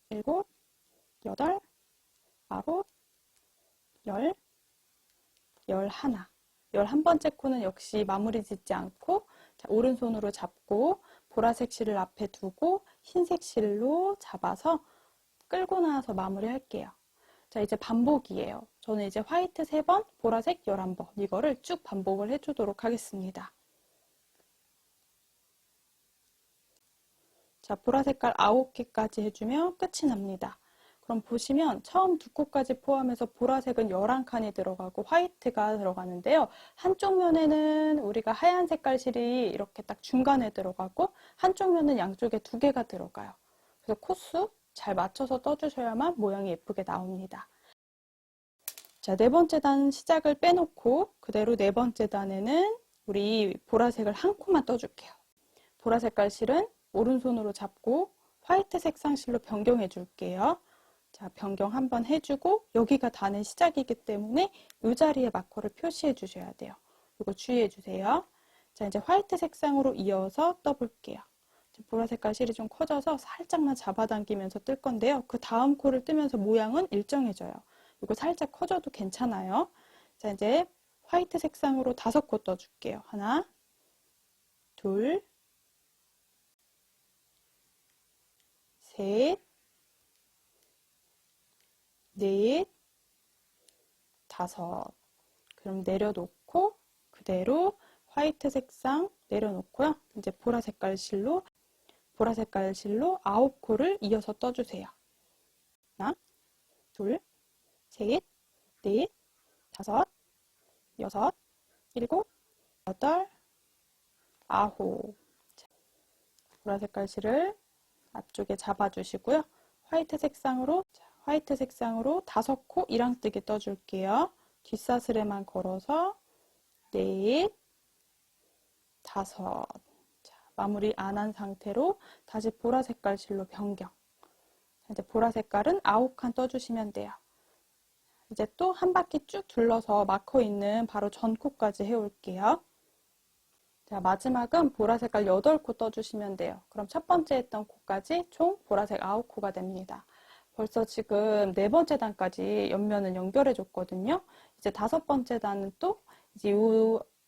일곱, 여덟, 아홉, 열, 11. 11번째 코는 역시 마무리 짓지 않고 자, 오른손으로 잡고 보라색 실을 앞에 두고 흰색 실로 잡아서 끌고 나와서 마무리 할게요. 자, 이제 반복이에요. 저는 이제 화이트 3번, 보라색 11번 이거를 쭉 반복을 해주도록 하겠습니다. 자, 보라색깔 9개까지 해주면 끝이 납니다. 그럼 보시면 처음 2코까지 포함해서 보라색은 11칸이 들어가고 화이트가 들어가는데요. 한쪽 면에는 우리가 하얀 색깔 실이 이렇게 딱 중간에 들어가고 한쪽 면은 양쪽에 2개가 들어가요. 그래서 코수 잘 맞춰서 떠주셔야만 모양이 예쁘게 나옵니다. 자, 4번째 단 시작을 빼놓고 그대로 4번째 단에는 우리 보라색을 한 코만 떠줄게요. 보라색깔 실은 오른손으로 잡고 화이트 색상 실로 변경해 줄게요. 자, 변경 한번 해주고 여기가 단의 시작이기 때문에 이 자리에 마커를 표시해 주셔야 돼요. 이거 주의해 주세요. 자, 이제 화이트 색상으로 이어서 떠볼게요. 보라색깔 실이 좀 커져서 살짝만 잡아당기면서 뜰 건데요. 그 다음 코를 뜨면서 모양은 일정해져요. 이거 살짝 커져도 괜찮아요. 자, 이제 화이트 색상으로 5코 떠줄게요. 하나, 둘, 셋, 넷, 5. 그럼 내려놓고 그대로 화이트 색상 내려놓고요. 이제 보라색깔 실로 9코를 이어서 떠주세요. 하나, 둘, 셋, 넷, 5, 6, 7, 8, 9. 보라색깔 실을 앞쪽에 잡아주시고요. 화이트 색상으로 5코 1랑뜨기 떠줄게요. 뒷사슬에만 걸어서 넷, 5. 자, 마무리 안 한 상태로 다시 보라색깔 실로 변경. 이제 보라색깔은 9칸 떠주시면 돼요. 이제 또 한 바퀴 쭉 둘러서 마커 있는 바로 전 코까지 해올게요. 자, 마지막은 보라색깔 8코 떠주시면 돼요. 그럼 첫 번째 했던 코까지 총 보라색 9코가 됩니다. 벌써 지금 4번째 단까지 옆면은 연결해 줬거든요. 이제 5번째 단은 또 이제 이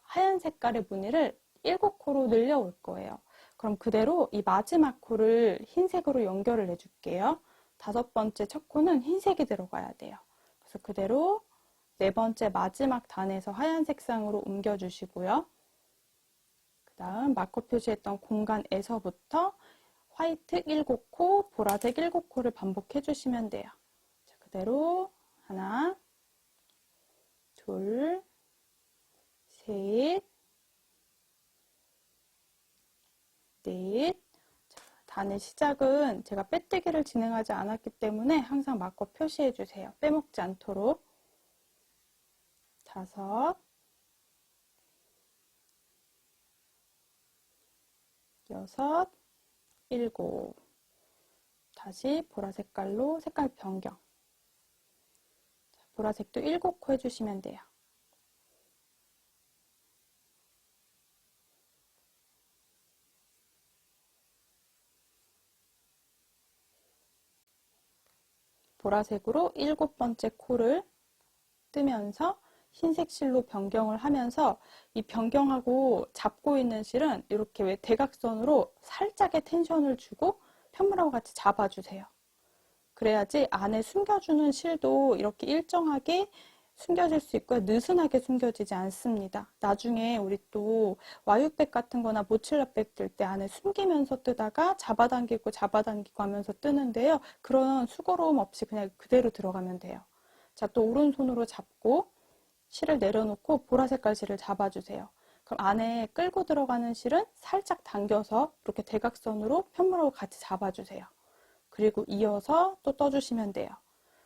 하얀 색깔의 무늬를 7코로 늘려올 거예요. 그럼 그대로 이 마지막 코를 흰색으로 연결을 해줄게요. 5번째 첫 코는 흰색이 들어가야 돼요. 그래서 그대로 4번째 마지막 단에서 하얀 색상으로 옮겨주시고요. 그 다음 마커 표시했던 공간에서부터 화이트 7코, 보라색 7코를 반복해 주시면 돼요. 자, 그대로 하나, 둘, 셋, 넷. 자, 단의 시작은 제가 빼뜨기를 진행하지 않았기 때문에 항상 마커 표시해 주세요. 빼먹지 않도록. 5, 6, 7. 다시 보라색깔로 색깔 변경. 보라색도 7코 해주시면 돼요. 보라색으로 7번째 코를 뜨면서 흰색 실로 변경을 하면서 이 변경하고 잡고 있는 실은 이렇게 왜 대각선으로 살짝의 텐션을 주고 편물하고 같이 잡아주세요. 그래야지 안에 숨겨주는 실도 이렇게 일정하게 숨겨질 수 있고요. 느슨하게 숨겨지지 않습니다. 나중에 우리 또 와이백 같은 거나 모칠라백 뜰 때 안에 숨기면서 뜨다가 잡아당기고 하면서 뜨는데요. 그런 수고로움 없이 그냥 그대로 들어가면 돼요. 자, 또 오른손으로 잡고 실을 내려놓고 보라색깔 실을 잡아주세요. 그럼 안에 끌고 들어가는 실은 살짝 당겨서 이렇게 대각선으로 편물하고 같이 잡아주세요. 그리고 이어서 또 떠주시면 돼요.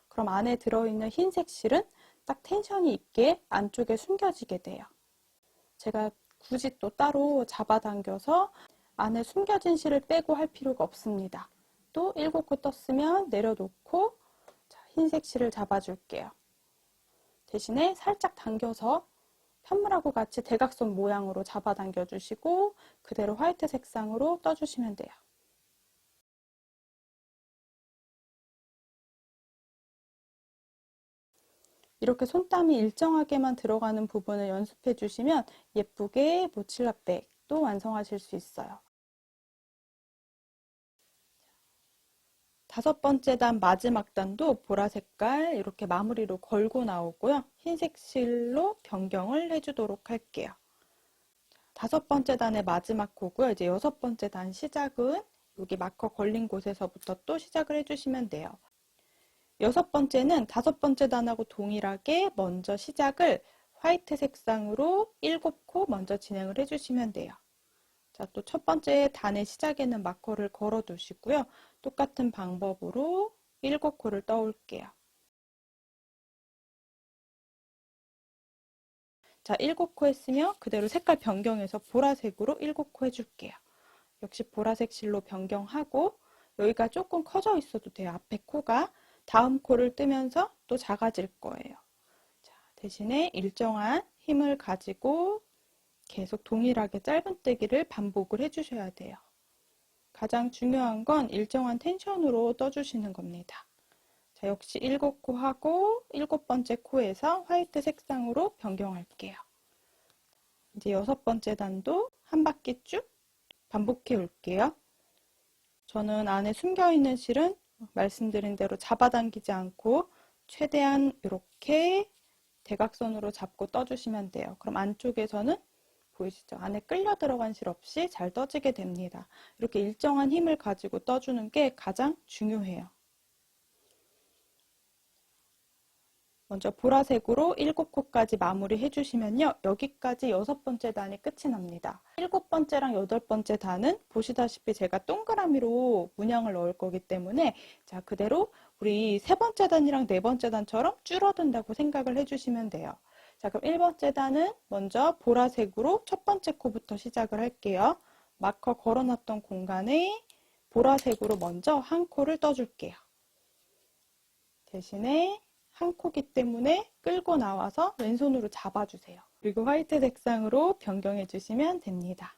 그럼 안에 들어있는 흰색 실은 딱 텐션이 있게 안쪽에 숨겨지게 돼요. 제가 굳이 또 따로 잡아당겨서 안에 숨겨진 실을 빼고 할 필요가 없습니다. 또 7코 떴으면 내려놓고 흰색 실을 잡아줄게요. 대신에 살짝 당겨서 선물하고 같이 대각선 모양으로 잡아당겨 주시고 그대로 화이트 색상으로 떠주시면 돼요. 이렇게 손땀이 일정하게만 들어가는 부분을 연습해 주시면 예쁘게 모칠라백도 완성하실 수 있어요. 5번째 단 마지막 단도 보라 색깔 이렇게 마무리로 걸고 나오고요. 흰색 실로 변경을 해주도록 할게요. 5번째 단의 마지막 코고요. 이제 6번째 단 시작은 여기 마커 걸린 곳에서부터 또 시작을 해주시면 돼요. 6번째는 5번째 단하고 동일하게 먼저 시작을 화이트 색상으로 7코 먼저 진행을 해주시면 돼요. 자, 또 첫 번째 단의 시작에는 마커를 걸어 두시고요. 똑같은 방법으로 7코를 떠올게요. 자, 7코 했으면 그대로 색깔 변경해서 보라색으로 7코 해줄게요. 역시 보라색 실로 변경하고 여기가 조금 커져 있어도 돼요. 앞에 코가 다음 코를 뜨면서 또 작아질 거예요. 자, 대신에 일정한 힘을 가지고 계속 동일하게 짧은뜨기를 반복을 해주셔야 돼요. 가장 중요한 건 일정한 텐션으로 떠주시는 겁니다. 자, 역시 7코 하고 7번째 코에서 화이트 색상으로 변경할게요. 이제 6번째 단도 한 바퀴 쭉 반복해 올게요. 저는 안에 숨겨있는 실은 말씀드린 대로 잡아당기지 않고 최대한 이렇게 대각선으로 잡고 떠주시면 돼요. 그럼 안쪽에서는 보이시죠? 안에 끌려 들어간 실 없이 잘 떠지게 됩니다. 이렇게 일정한 힘을 가지고 떠주는 게 가장 중요해요. 먼저 보라색으로 7코까지 마무리 해주시면요. 여기까지 6번째 단이 끝이 납니다. 7번째랑 8번째 단은 보시다시피 제가 동그라미로 문양을 넣을 거기 때문에 자, 그대로 우리 3번째 단이랑 4번째 단처럼 줄어든다고 생각을 해주시면 돼요. 자, 그럼 1번째 단은 먼저 보라색으로 첫 번째 코부터 시작을 할게요. 마커 걸어놨던 공간에 보라색으로 먼저 한 코를 떠줄게요. 대신에 한 코기 때문에 끌고 나와서 왼손으로 잡아주세요. 그리고 화이트 색상으로 변경해 주시면 됩니다.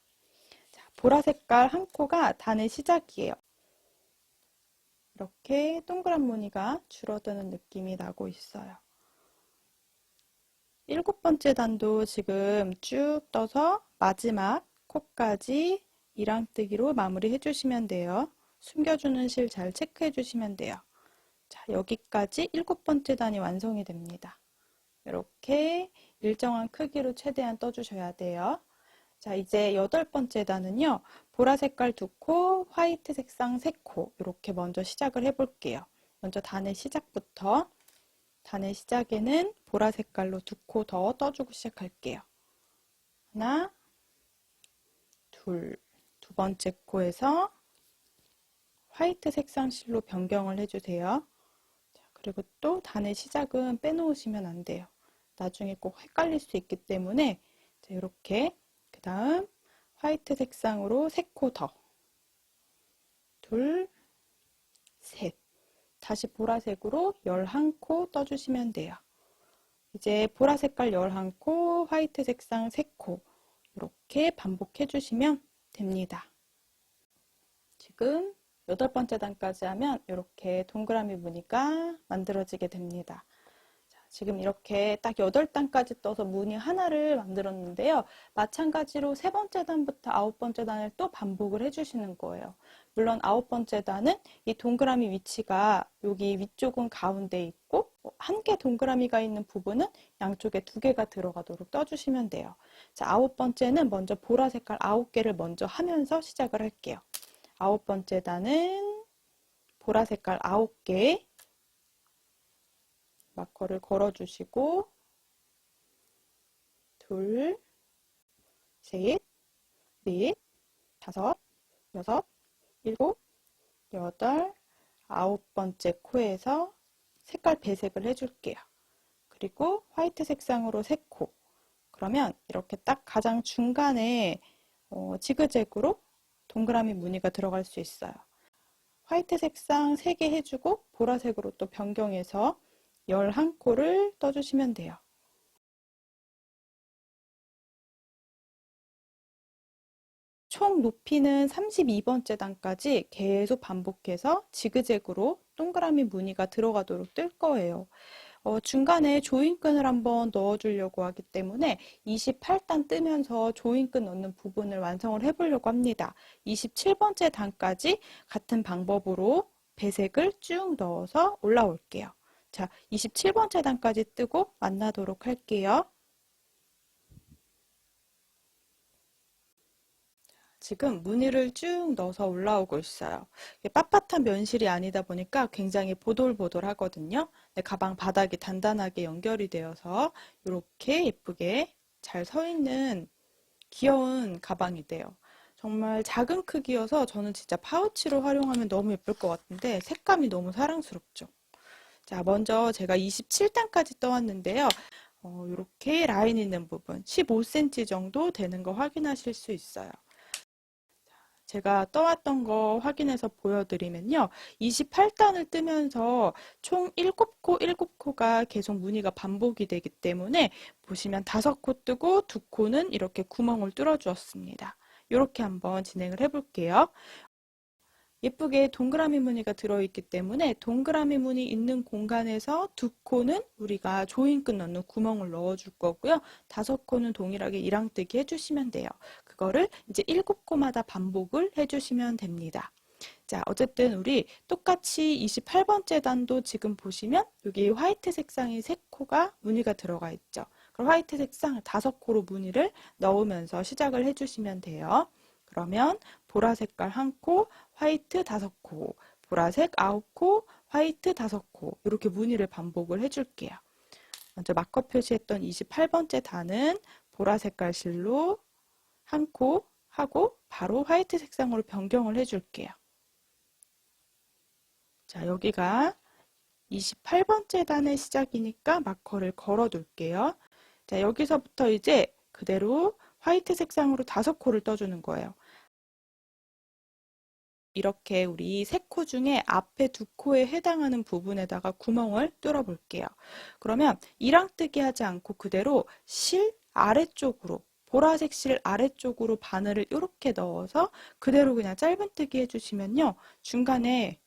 자, 보라 색깔 한 코가 단의 시작이에요. 이렇게 동그란 무늬가 줄어드는 느낌이 나고 있어요. 7번째 단도 지금 쭉 떠서 마지막 코까지 이랑뜨기로 마무리 해주시면 돼요. 숨겨주는 실 잘 체크해 주시면 돼요. 자, 여기까지 7번째 단이 완성이 됩니다. 이렇게 일정한 크기로 최대한 떠주셔야 돼요. 자, 이제 8번째 단은요. 보라 색깔 2코, 화이트 색상 3코 이렇게 먼저 시작을 해볼게요. 먼저 단의 시작부터 단의 시작에는 보라 색깔로 2코 더 떠주고 시작할게요. 하나, 둘, 두 번째 코에서 화이트 색상 실로 변경을 해주세요. 그리고 또 단의 시작은 빼놓으시면 안 돼요. 나중에 꼭 헷갈릴 수 있기 때문에 이렇게 그 다음 화이트 색상으로 3코 더 둘, 셋 다시 보라색으로 11코 떠주시면 돼요. 이제 보라 색깔 11코, 화이트 색상 3코 이렇게 반복해 주시면 됩니다. 지금 8번째 단까지 하면 이렇게 동그라미 무늬가 만들어지게 됩니다. 자, 지금 이렇게 딱 8단까지 떠서 무늬 하나를 만들었는데요. 마찬가지로 3번째 단부터 9번째 단을 또 반복을 해주시는 거예요. 물론 9번째 단은 이 동그라미 위치가 여기 위쪽은 가운데 있고 한 개 동그라미가 있는 부분은 양쪽에 2개가 들어가도록 떠주시면 돼요. 자, 9번째는 먼저 보라 색깔 9개를 먼저 하면서 시작을 할게요. 9번째 단은 보라 색깔 9개 마커를 걸어주시고 둘, 셋, 넷, 다섯, 여섯, 일곱, 여덟, 9번째 코에서 색깔 배색을 해줄게요. 그리고 화이트 색상으로 3코. 그러면 이렇게 딱 가장 중간에 지그재그로 동그라미 무늬가 들어갈 수 있어요. 화이트 색상 3개 해주고 보라색으로 또 변경해서 11코를 떠주시면 돼요. 총 높이는 32번째 단까지 계속 반복해서 지그재그로 동그라미 무늬가 들어가도록 뜰 거예요. 중간에 조인끈을 한번 넣어주려고 하기 때문에 28단 뜨면서 조인끈 넣는 부분을 완성을 해보려고 합니다. 27번째 단까지 같은 방법으로 배색을 쭉 넣어서 올라올게요. 자, 27번째 단까지 뜨고 만나도록 할게요. 지금 무늬를 쭉 넣어서 올라오고 있어요. 빳빳한 면실이 아니다 보니까 굉장히 보돌보돌하거든요. 네, 가방 바닥이 단단하게 연결이 되어서 이렇게 예쁘게 잘 서 있는 귀여운 가방이 돼요. 정말 작은 크기여서 저는 진짜 파우치로 활용하면 너무 예쁠 것 같은데 색감이 너무 사랑스럽죠. 자, 먼저 제가 27단까지 떠왔는데요. 이렇게 라인 있는 부분 15cm 정도 되는 거 확인하실 수 있어요. 제가 떠왔던 거 확인해서 보여드리면요. 28단을 뜨면서 총 7코, 7코가 계속 무늬가 반복이 되기 때문에 보시면 5코 뜨고 2코는 이렇게 구멍을 뚫어 주었습니다. 이렇게 한번 진행을 해볼게요. 예쁘게 동그라미 무늬가 들어있기 때문에 동그라미 무늬 있는 공간에서 2코는 우리가 조인끈 넣는 구멍을 넣어줄 거고요. 5코는 동일하게 이랑뜨기 해주시면 돼요. 그거를 이제 7코마다 반복을 해주시면 됩니다. 자, 어쨌든 우리 똑같이 28번째 단도 지금 보시면 여기 화이트 색상이 3코가 무늬가 들어가 있죠. 그럼 화이트 색상 5코로 무늬를 넣으면서 시작을 해주시면 돼요. 그러면 보라 색깔 1코, 화이트 5코, 보라색 9코, 화이트 5코 이렇게 무늬를 반복을 해줄게요. 먼저 마커 표시했던 28번째 단은 보라 색깔 실로 1코 하고 바로 화이트 색상으로 변경을 해줄게요. 자, 여기가 28번째 단의 시작이니까 마커를 걸어 둘게요. 자, 여기서부터 이제 그대로 화이트 색상으로 5코를 떠주는 거예요. 이렇게 우리 3코 중에 앞에 2코에 해당하는 부분에다가 구멍을 뚫어 볼게요. 그러면 이랑뜨기 하지 않고 그대로 실 아래쪽으로 보라색 실 아래쪽으로 바늘을 이렇게 넣어서 그대로 그냥 짧은뜨기 해주시면요. 중간에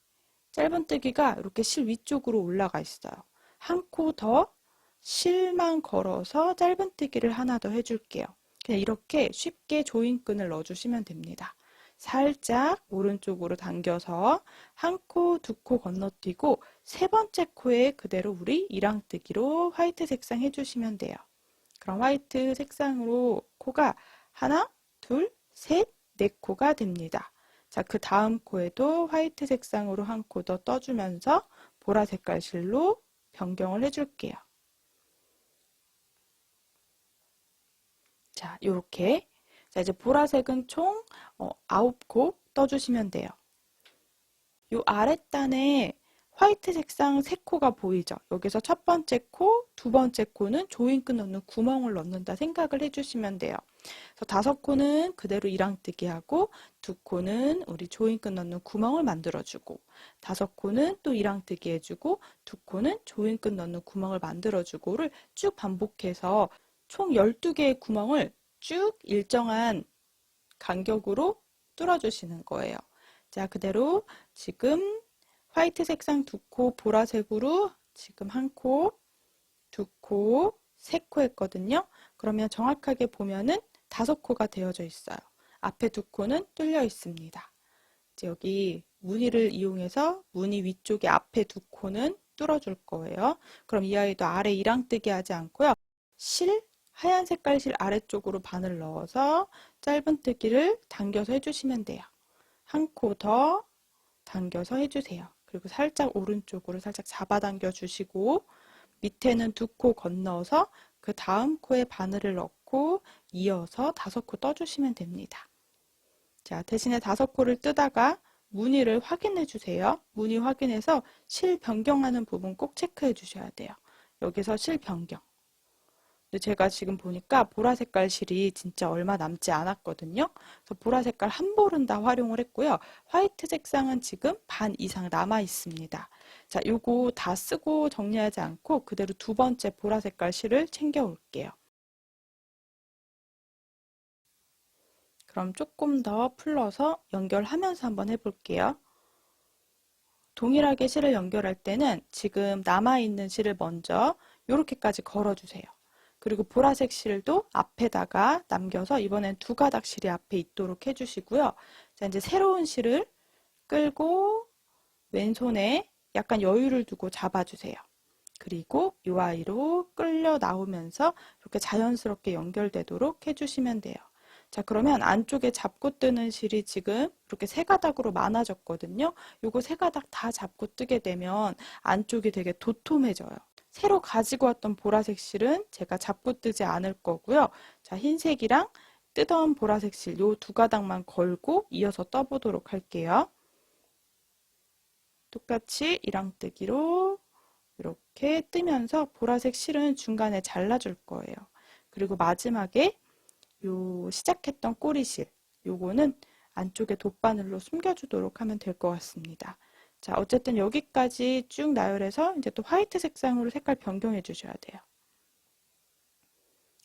짧은뜨기가 이렇게 실 위쪽으로 올라가 있어요. 1코 더 실만 걸어서 짧은뜨기를 하나 더 해줄게요. 그냥 이렇게 쉽게 조인끈을 넣어주시면 됩니다. 살짝 오른쪽으로 당겨서 1코, 2코 건너뛰고 3번째 코에 그대로 우리 이랑뜨기로 화이트 색상 해주시면 돼요. 그럼 화이트 색상으로 코가 하나, 둘, 셋, 4코가 됩니다. 자, 그 다음 코에도 화이트 색상으로 1코 더 떠주면서 보라 색깔 실로 변경을 해줄게요. 자, 요렇게. 자, 이제 보라색은 총 9코 떠주시면 돼요. 요 아랫단에 화이트 색상 3코가 보이죠? 여기서 첫 번째 코, 두 번째 코는 조인끈 넣는 구멍을 넣는다 생각을 해주시면 돼요. 그래서 5코는 그대로 이랑뜨기 하고 2코는 우리 조인끈 넣는 구멍을 만들어주고 5코는 또 이랑뜨기 해주고 2코는 조인끈 넣는 구멍을 만들어주고를 쭉 반복해서 총 12개의 구멍을 쭉 일정한 간격으로 뚫어주시는 거예요. 자, 그대로 지금 화이트 색상 2코, 보라색으로 지금 1코, 2코, 3코 했거든요. 그러면 정확하게 보면은 5코가 되어져 있어요. 앞에 2코는 뚫려 있습니다. 이제 여기 무늬를 이용해서 무늬 위쪽에 앞에 2코는 뚫어줄 거예요. 그럼 이 아이도 아래 이랑뜨기 하지 않고요. 하얀 색깔 실 아래쪽으로 바늘 넣어서 짧은뜨기를 당겨서 해주시면 돼요. 1코 더 당겨서 해주세요. 그리고 살짝 오른쪽으로 살짝 잡아당겨 주시고 밑에는 2코 건너서 그 다음 코에 바늘을 넣고 이어서 5코 떠주시면 됩니다. 자, 대신에 5코를 뜨다가 무늬를 확인해 주세요. 무늬 확인해서 실 변경하는 부분 꼭 체크해 주셔야 돼요. 여기서 실 변경. 근데 제가 지금 보니까 보라 색깔 실이 진짜 얼마 남지 않았거든요. 그래서 보라 색깔 한 볼은 다 활용을 했고요. 화이트 색상은 지금 반 이상 남아 있습니다. 자, 요거 다 쓰고 정리하지 않고 그대로 2번째 보라 색깔 실을 챙겨 올게요. 그럼 조금 더 풀러서 연결하면서 한번 해볼게요. 동일하게 실을 연결할 때는 지금 남아있는 실을 먼저 이렇게까지 걸어주세요. 그리고 보라색 실도 앞에다가 남겨서 이번엔 두 가닥 실이 앞에 있도록 해주시고요. 자, 이제 새로운 실을 끌고 왼손에 약간 여유를 두고 잡아주세요. 그리고 이 아이로 끌려 나오면서 이렇게 자연스럽게 연결되도록 해주시면 돼요. 자, 그러면 안쪽에 잡고 뜨는 실이 지금 이렇게 세 가닥으로 많아졌거든요. 요거 세 가닥 다 잡고 뜨게 되면 안쪽이 되게 도톰해져요. 새로 가지고 왔던 보라색 실은 제가 잡고 뜨지 않을 거고요. 자, 흰색이랑 뜨던 보라색 실 요 두 가닥만 걸고 이어서 떠보도록 할게요. 똑같이 이랑뜨기로 이렇게 뜨면서 보라색 실은 중간에 잘라줄 거예요. 그리고 마지막에 요 시작했던 꼬리실 요거는 안쪽에 돗바늘로 숨겨주도록 하면 될 것 같습니다. 자, 어쨌든 여기까지 쭉 나열해서 이제 또 화이트 색상으로 색깔 변경해 주셔야 돼요.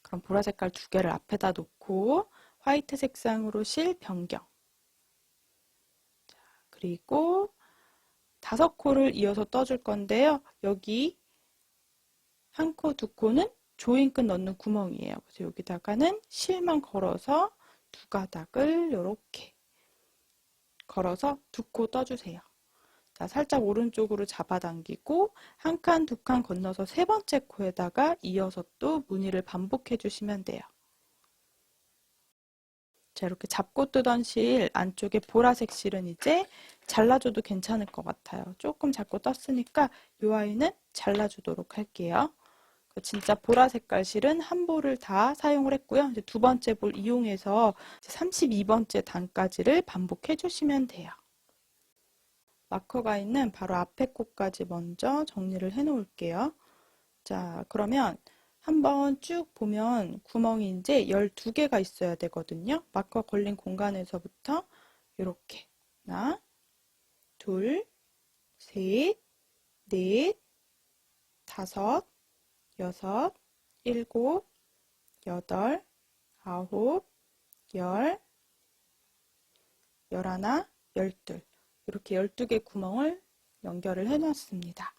그럼 보라 색깔 두 개를 앞에다 놓고 화이트 색상으로 실 변경. 자, 그리고 5코를 이어서 떠줄 건데요. 여기 한 코, 두 코는 조인끝 넣는 구멍이에요. 그래서 여기다가는 실만 걸어서 두 가닥을 이렇게 걸어서 두 코 떠주세요. 자, 살짝 오른쪽으로 잡아당기고 한 칸, 두 칸 건너서 세 번째 코에다가 이어서 또 무늬를 반복해 주시면 돼요. 자, 이렇게 잡고 뜨던 실 안쪽에 보라색 실은 이제 잘라줘도 괜찮을 것 같아요. 조금 잡고 떴으니까 이 아이는 잘라주도록 할게요. 진짜 보라 색깔 실은 한 볼을 다 사용을 했고요. 이제 두 번째 볼 이용해서 32번째 단까지를 반복해 주시면 돼요. 마커가 있는 바로 앞에 코까지 먼저 정리를 해 놓을게요. 자, 그러면 한번 쭉 보면 구멍이 이제 12개가 있어야 되거든요. 마커 걸린 공간에서부터 이렇게 하나, 둘, 셋, 넷, 다섯, 여섯, 일곱, 여덟, 아홉, 열, 열하나, 열둘 이렇게 12개 구멍을 연결을 해놨습니다.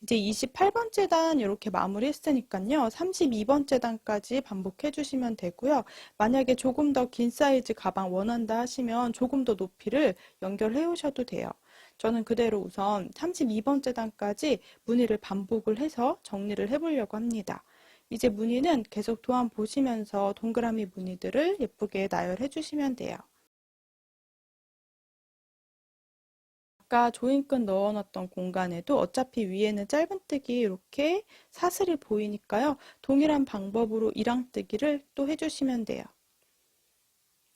이제 28번째 단 이렇게 마무리했으니까요. 32번째 단까지 반복해 주시면 되고요. 만약에 조금 더 긴 사이즈 가방 원한다 하시면 조금 더 높이를 연결해 오셔도 돼요. 저는 그대로 우선 32번째 단까지 무늬를 반복을 해서 정리를 해보려고 합니다. 이제 무늬는 계속 도안 보시면서 동그라미 무늬들을 예쁘게 나열해 주시면 돼요. 아까 조인끝 넣어놨던 공간에도 어차피 위에는 짧은뜨기 이렇게 사슬이 보이니까요. 동일한 방법으로 이랑뜨기를 또 해주시면 돼요.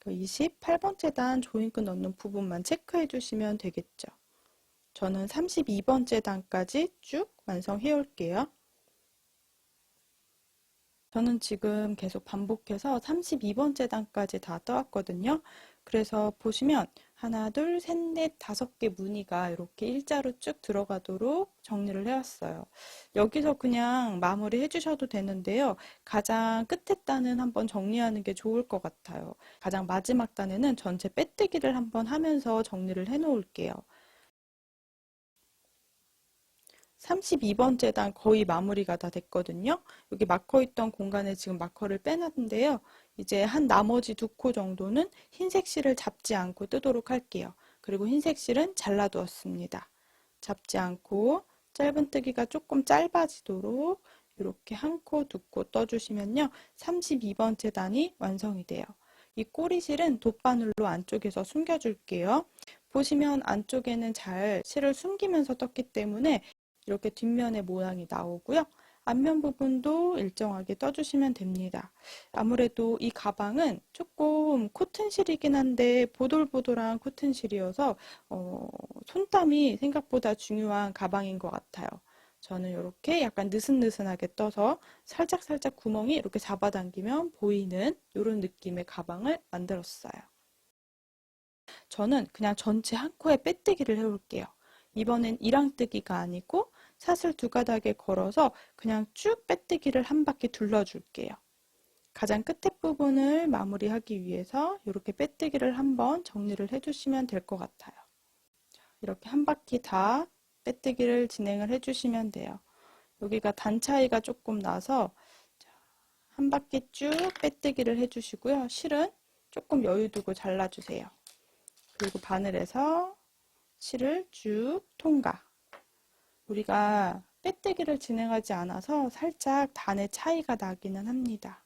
28번째 단 조인끝 넣는 부분만 체크해 주시면 되겠죠. 저는 32번째 단까지 쭉 완성해 올게요. 저는 지금 계속 반복해서 32번째 단까지 다 떠왔거든요. 그래서 보시면 하나, 둘, 셋, 넷, 5개 무늬가 이렇게 일자로 쭉 들어가도록 정리를 해왔어요. 여기서 그냥 마무리 해주셔도 되는데요. 가장 끝에 단은 한번 정리하는 게 좋을 것 같아요. 가장 마지막 단에는 전체 빼뜨기를 한번 하면서 정리를 해놓을게요. 32번째 단 거의 마무리가 다 됐거든요. 여기 마커 있던 공간에 지금 마커를 빼놨는데요. 이제 한 나머지 2코 정도는 흰색 실을 잡지 않고 뜨도록 할게요. 그리고 흰색 실은 잘라두었습니다. 잡지 않고 짧은뜨기가 조금 짧아지도록 이렇게 한 코, 2코 떠주시면요. 32번째 단이 완성이 돼요. 이 꼬리실은 돗바늘로 안쪽에서 숨겨줄게요. 보시면 안쪽에는 잘 실을 숨기면서 떴기 때문에 이렇게 뒷면의 모양이 나오고요. 앞면 부분도 일정하게 떠주시면 됩니다. 아무래도 이 가방은 조금 코튼실이긴 한데 보돌보돌한 코튼실이어서 손땀이 생각보다 중요한 가방인 것 같아요. 저는 이렇게 약간 느슨느슨하게 떠서 살짝살짝 구멍이 이렇게 잡아당기면 보이는 이런 느낌의 가방을 만들었어요. 저는 그냥 전체 한 코에 빼뜨기를 해볼게요. 이번엔 이랑뜨기가 아니고 사슬 두 가닥에 걸어서 그냥 쭉 빼뜨기를 한 바퀴 둘러줄게요. 가장 끝에 부분을 마무리하기 위해서 이렇게 빼뜨기를 한번 정리를 해주시면 될 것 같아요. 이렇게 한 바퀴 다 빼뜨기를 진행을 해주시면 돼요. 여기가 단 차이가 조금 나서 한 바퀴 쭉 빼뜨기를 해주시고요. 실은 조금 여유 두고 잘라주세요. 그리고 바늘에서 실을 쭉 통과. 우리가 빼뜨기를 진행하지 않아서 살짝 단의 차이가 나기는 합니다.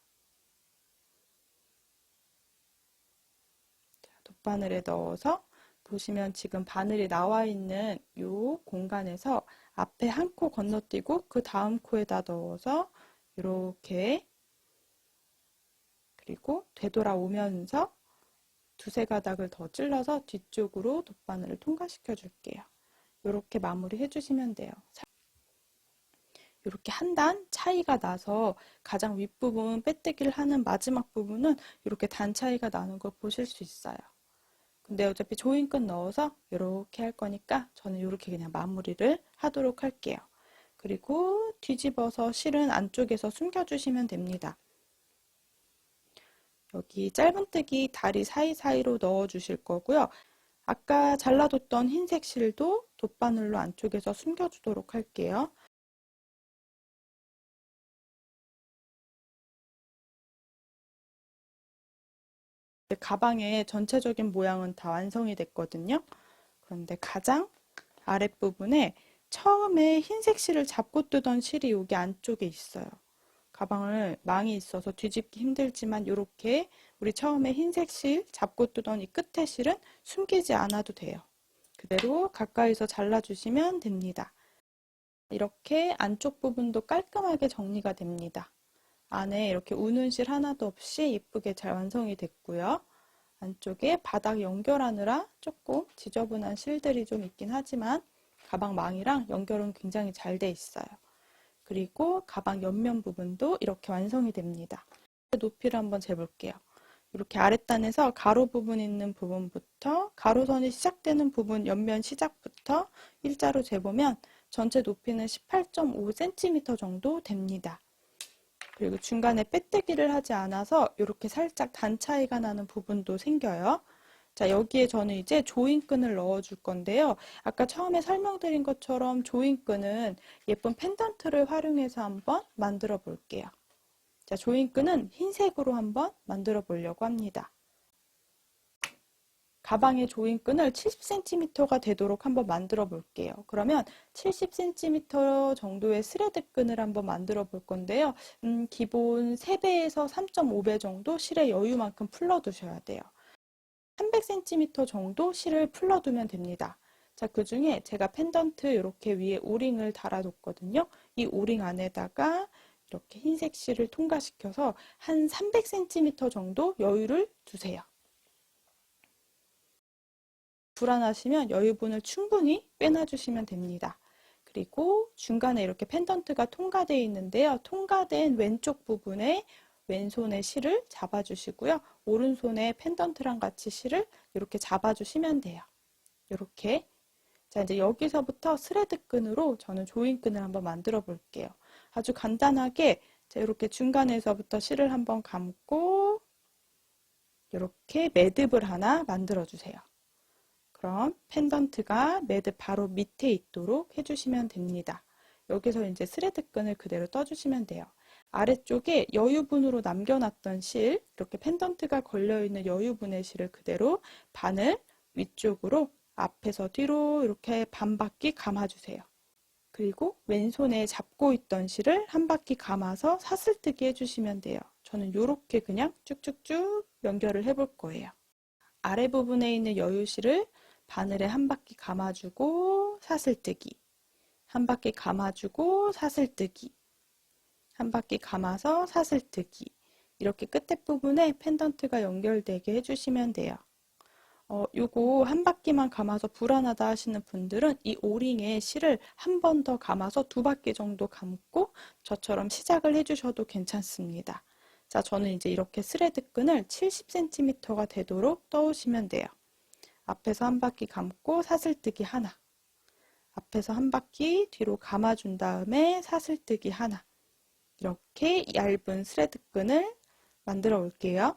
돗바늘에 넣어서 보시면 지금 바늘이 나와 있는 이 공간에서 앞에 한 코 건너뛰고 그 다음 코에다 넣어서 이렇게, 그리고 되돌아오면서 두세 가닥을 더 찔러서 뒤쪽으로 돗바늘을 통과시켜 줄게요. 이렇게 마무리 해주시면 돼요. 이렇게 한 단 차이가 나서 가장 윗부분 빼뜨기를 하는 마지막 부분은 이렇게 단 차이가 나는 걸 보실 수 있어요. 근데 어차피 조인끈 넣어서 이렇게 할 거니까 저는 이렇게 그냥 마무리를 하도록 할게요. 그리고 뒤집어서 실은 안쪽에서 숨겨주시면 됩니다. 여기 짧은뜨기 다리 사이사이로 넣어주실 거고요. 아까 잘라뒀던 흰색 실도 돗바늘로 안쪽에서 숨겨주도록 할게요. 가방의 전체적인 모양은 다 완성이 됐거든요. 그런데 가장 아랫부분에 처음에 흰색 실을 잡고 뜨던 실이 여기 안쪽에 있어요. 가방을 망이 있어서 뒤집기 힘들지만 이렇게 우리 처음에 흰색 실 잡고 뜨던 이 끝에 실은 숨기지 않아도 돼요. 그대로 가까이서 잘라주시면 됩니다. 이렇게 안쪽 부분도 깔끔하게 정리가 됩니다. 안에 이렇게 우는 실 하나도 없이 예쁘게 잘 완성이 됐고요. 안쪽에 바닥 연결하느라 조금 지저분한 실들이 좀 있긴 하지만 가방 망이랑 연결은 굉장히 잘 돼 있어요. 그리고 가방 옆면 부분도 이렇게 완성이 됩니다. 높이를 한번 재볼게요. 이렇게 아랫단에서 가로 부분 있는 부분부터 가로선이 시작되는 부분 옆면 시작부터 일자로 재보면 전체 높이는 18.5cm 정도 됩니다. 그리고 중간에 빼뜨기를 하지 않아서 이렇게 살짝 단 차이가 나는 부분도 생겨요. 자, 여기에 저는 이제 조인끈을 넣어줄 건데요. 아까 처음에 설명드린 것처럼 조인끈은 예쁜 펜던트를 활용해서 한번 만들어 볼게요. 자, 조인끈은 흰색으로 한번 만들어 보려고 합니다. 가방의 조인끈을 70cm가 되도록 한번 만들어 볼게요. 그러면 70cm 정도의 스레드 끈을 한번 만들어 볼 건데요. 기본 3배에서 3.5배 정도 실의 여유만큼 풀러 두셔야 돼요. 300cm 정도 실을 풀러두면 됩니다. 자, 그 중에 제가 펜던트 이렇게 위에 오링을 달아뒀거든요. 이 오링 안에다가 이렇게 흰색 실을 통과시켜서 한 300cm 정도 여유를 두세요. 불안하시면 여유분을 충분히 빼놔주시면 됩니다. 그리고 중간에 이렇게 펜던트가 통과되어 있는데요. 통과된 왼쪽 부분에 왼손에 실을 잡아주시고요. 오른손에 펜던트랑 같이 실을 이렇게 잡아주시면 돼요. 이렇게. 자, 이제 여기서부터 스레드 끈으로 저는 조인끈을 한번 만들어 볼게요. 아주 간단하게 이렇게 중간에서부터 실을 한번 감고 이렇게 매듭을 하나 만들어 주세요. 그럼 펜던트가 매듭 바로 밑에 있도록 해주시면 됩니다. 여기서 이제 스레드 끈을 그대로 떠주시면 돼요. 아래쪽에 여유분으로 남겨놨던 실, 이렇게 펜던트가 걸려있는 여유분의 실을 그대로 바늘 위쪽으로 앞에서 뒤로 이렇게 반 바퀴 감아주세요. 그리고 왼손에 잡고 있던 실을 한 바퀴 감아서 사슬뜨기 해주시면 돼요. 저는 이렇게 그냥 쭉쭉쭉 연결을 해볼 거예요. 아래 부분에 있는 여유실을 바늘에 한 바퀴 감아주고 사슬뜨기, 한 바퀴 감아주고 사슬뜨기, 한 바퀴 감아서 사슬뜨기, 이렇게 끝에 부분에 펜던트가 연결되게 해주시면 돼요. 요거 한 바퀴만 감아서 불안하다 하시는 분들은 이 오링에 실을 한 번 더 감아서 2바퀴 정도 감고 저처럼 시작을 해주셔도 괜찮습니다. 자, 저는 이제 이렇게 스레드 끈을 70cm가 되도록 떠오시면 돼요. 앞에서 한 바퀴 감고 사슬뜨기 하나, 앞에서 한 바퀴 뒤로 감아준 다음에 사슬뜨기 하나, 이렇게 얇은 스레드 끈을 만들어 올게요.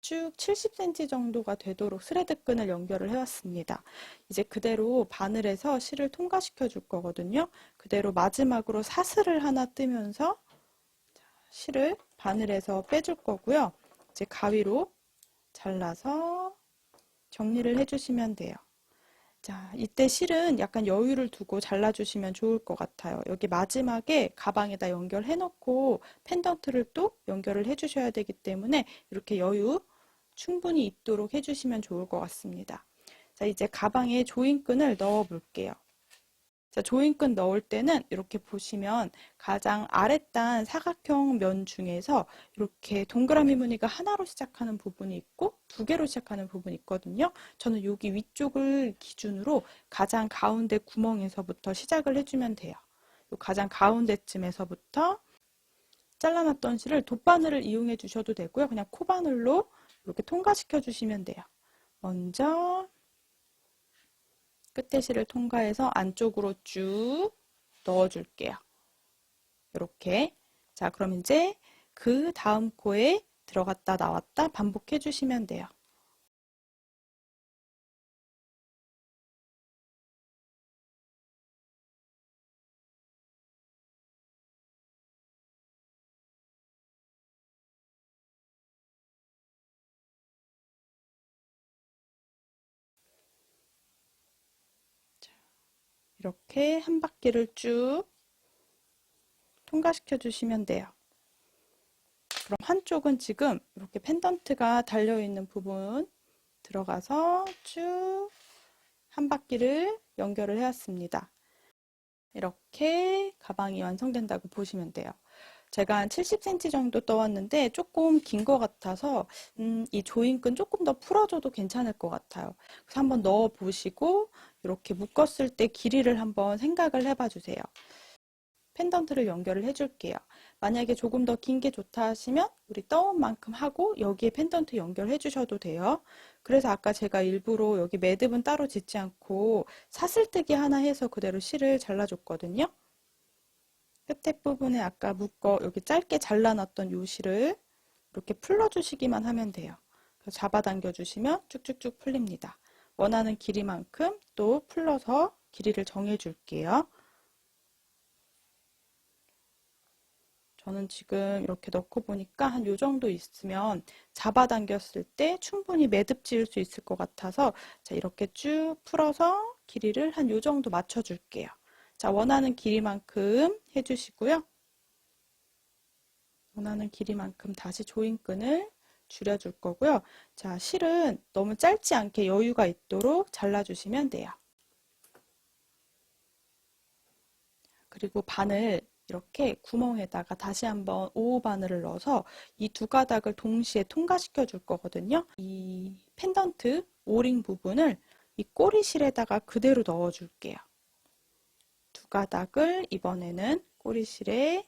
쭉 70cm 정도가 되도록 스레드 끈을 연결을 해왔습니다. 이제 그대로 바늘에서 실을 통과시켜 줄 거거든요. 그대로 마지막으로 사슬을 하나 뜨면서 실을 바늘에서 빼줄 거고요. 이제 가위로 잘라서 정리를 해주시면 돼요. 자, 이때 실은 약간 여유를 두고 잘라주시면 좋을 것 같아요. 여기 마지막에 가방에다 연결해 놓고 펜던트를 또 연결을 해주셔야 되기 때문에 이렇게 여유 충분히 있도록 해주시면 좋을 것 같습니다. 자, 이제 가방에 조인끈을 넣어 볼게요. 자, 조인끈 넣을 때는 이렇게 보시면 가장 아랫단 사각형 면 중에서 이렇게 동그라미 무늬가 하나로 시작하는 부분이 있고 두 개로 시작하는 부분이 있거든요. 저는 여기 위쪽을 기준으로 가장 가운데 구멍에서부터 시작을 해주면 돼요. 요 가장 가운데쯤에서부터 잘라놨던 실을 돗바늘을 이용해 주셔도 되고요. 그냥 코바늘로 이렇게 통과시켜 주시면 돼요. 먼저 끝에 실을 통과해서 안쪽으로 쭉 넣어줄게요. 이렇게. 자, 그럼 이제 그 다음 코에 들어갔다 나왔다 반복해 주시면 돼요. 이렇게 한 바퀴를 쭉 통과시켜 주시면 돼요. 그럼 한쪽은 지금 이렇게 펜던트가 달려있는 부분 들어가서 쭉 한 바퀴를 연결을 해왔습니다. 이렇게 가방이 완성된다고 보시면 돼요. 제가 한 70cm 정도 떠왔는데 조금 긴 것 같아서 이 조인끈 조금 더 풀어줘도 괜찮을 것 같아요. 그래서 한번 넣어 보시고 이렇게 묶었을 때 길이를 한번 생각을 해봐 주세요. 펜던트를 연결을 해줄게요. 만약에 조금 더 긴 게 좋다 하시면 우리 떠온 만큼 하고 여기에 펜던트 연결해 주셔도 돼요. 그래서 아까 제가 일부러 여기 매듭은 따로 짓지 않고 사슬뜨기 하나 해서 그대로 실을 잘라줬거든요. 끝에 부분에 아까 묶어 여기 짧게 잘라놨던 요 실을 이렇게 풀러주시기만 하면 돼요. 잡아당겨 주시면 쭉쭉쭉 풀립니다. 원하는 길이만큼 또 풀러서 길이를 정해 줄게요. 저는 지금 이렇게 넣고 보니까 한 요 정도 있으면 잡아당겼을 때 충분히 매듭 지을 수 있을 것 같아서 자, 이렇게 쭉 풀어서 길이를 한 요 정도 맞춰 줄게요. 자, 원하는 길이만큼 해주시고요. 원하는 길이만큼 다시 조인끈을 줄여줄 거고요. 자, 실은 너무 짧지 않게 여유가 있도록 잘라주시면 돼요. 그리고 바늘 이렇게 구멍에다가 다시 한번 5호 바늘을 넣어서 이 두 가닥을 동시에 통과시켜 줄 거거든요. 이 펜던트 오링 부분을 이 꼬리실에다가 그대로 넣어 줄게요. 두 가닥을 이번에는 꼬리실에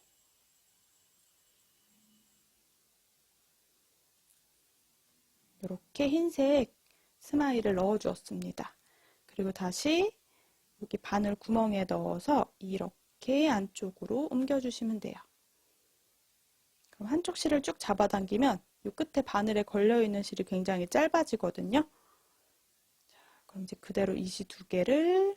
이렇게 흰색 스마일을 넣어 주었습니다. 그리고 다시 여기 바늘 구멍에 넣어서 이렇게 안쪽으로 옮겨주시면 돼요. 그럼 한쪽 실을 쭉 잡아당기면 이 끝에 바늘에 걸려있는 실이 굉장히 짧아지거든요. 자, 그럼 이제 그대로 이 시 두 개를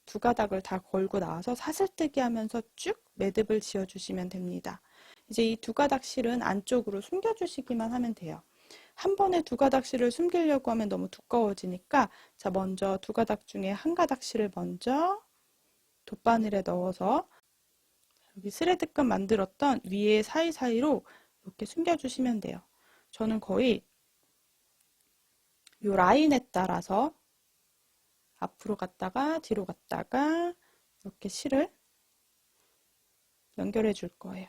두 가닥을 다 걸고 나와서 사슬뜨기 하면서 쭉 매듭을 지어주시면 됩니다. 이제 이 두 가닥 실은 안쪽으로 숨겨주시기만 하면 돼요. 한 번에 두 가닥 실을 숨기려고 하면 너무 두꺼워지니까 자, 먼저 두 가닥 중에 한 가닥 실을 먼저 돗바늘에 넣어서 여기 스레드끈 만들었던 위에 사이사이로 이렇게 숨겨주시면 돼요. 저는 거의 이 라인에 따라서 앞으로 갔다가 뒤로 갔다가 이렇게 실을 연결해 줄 거예요.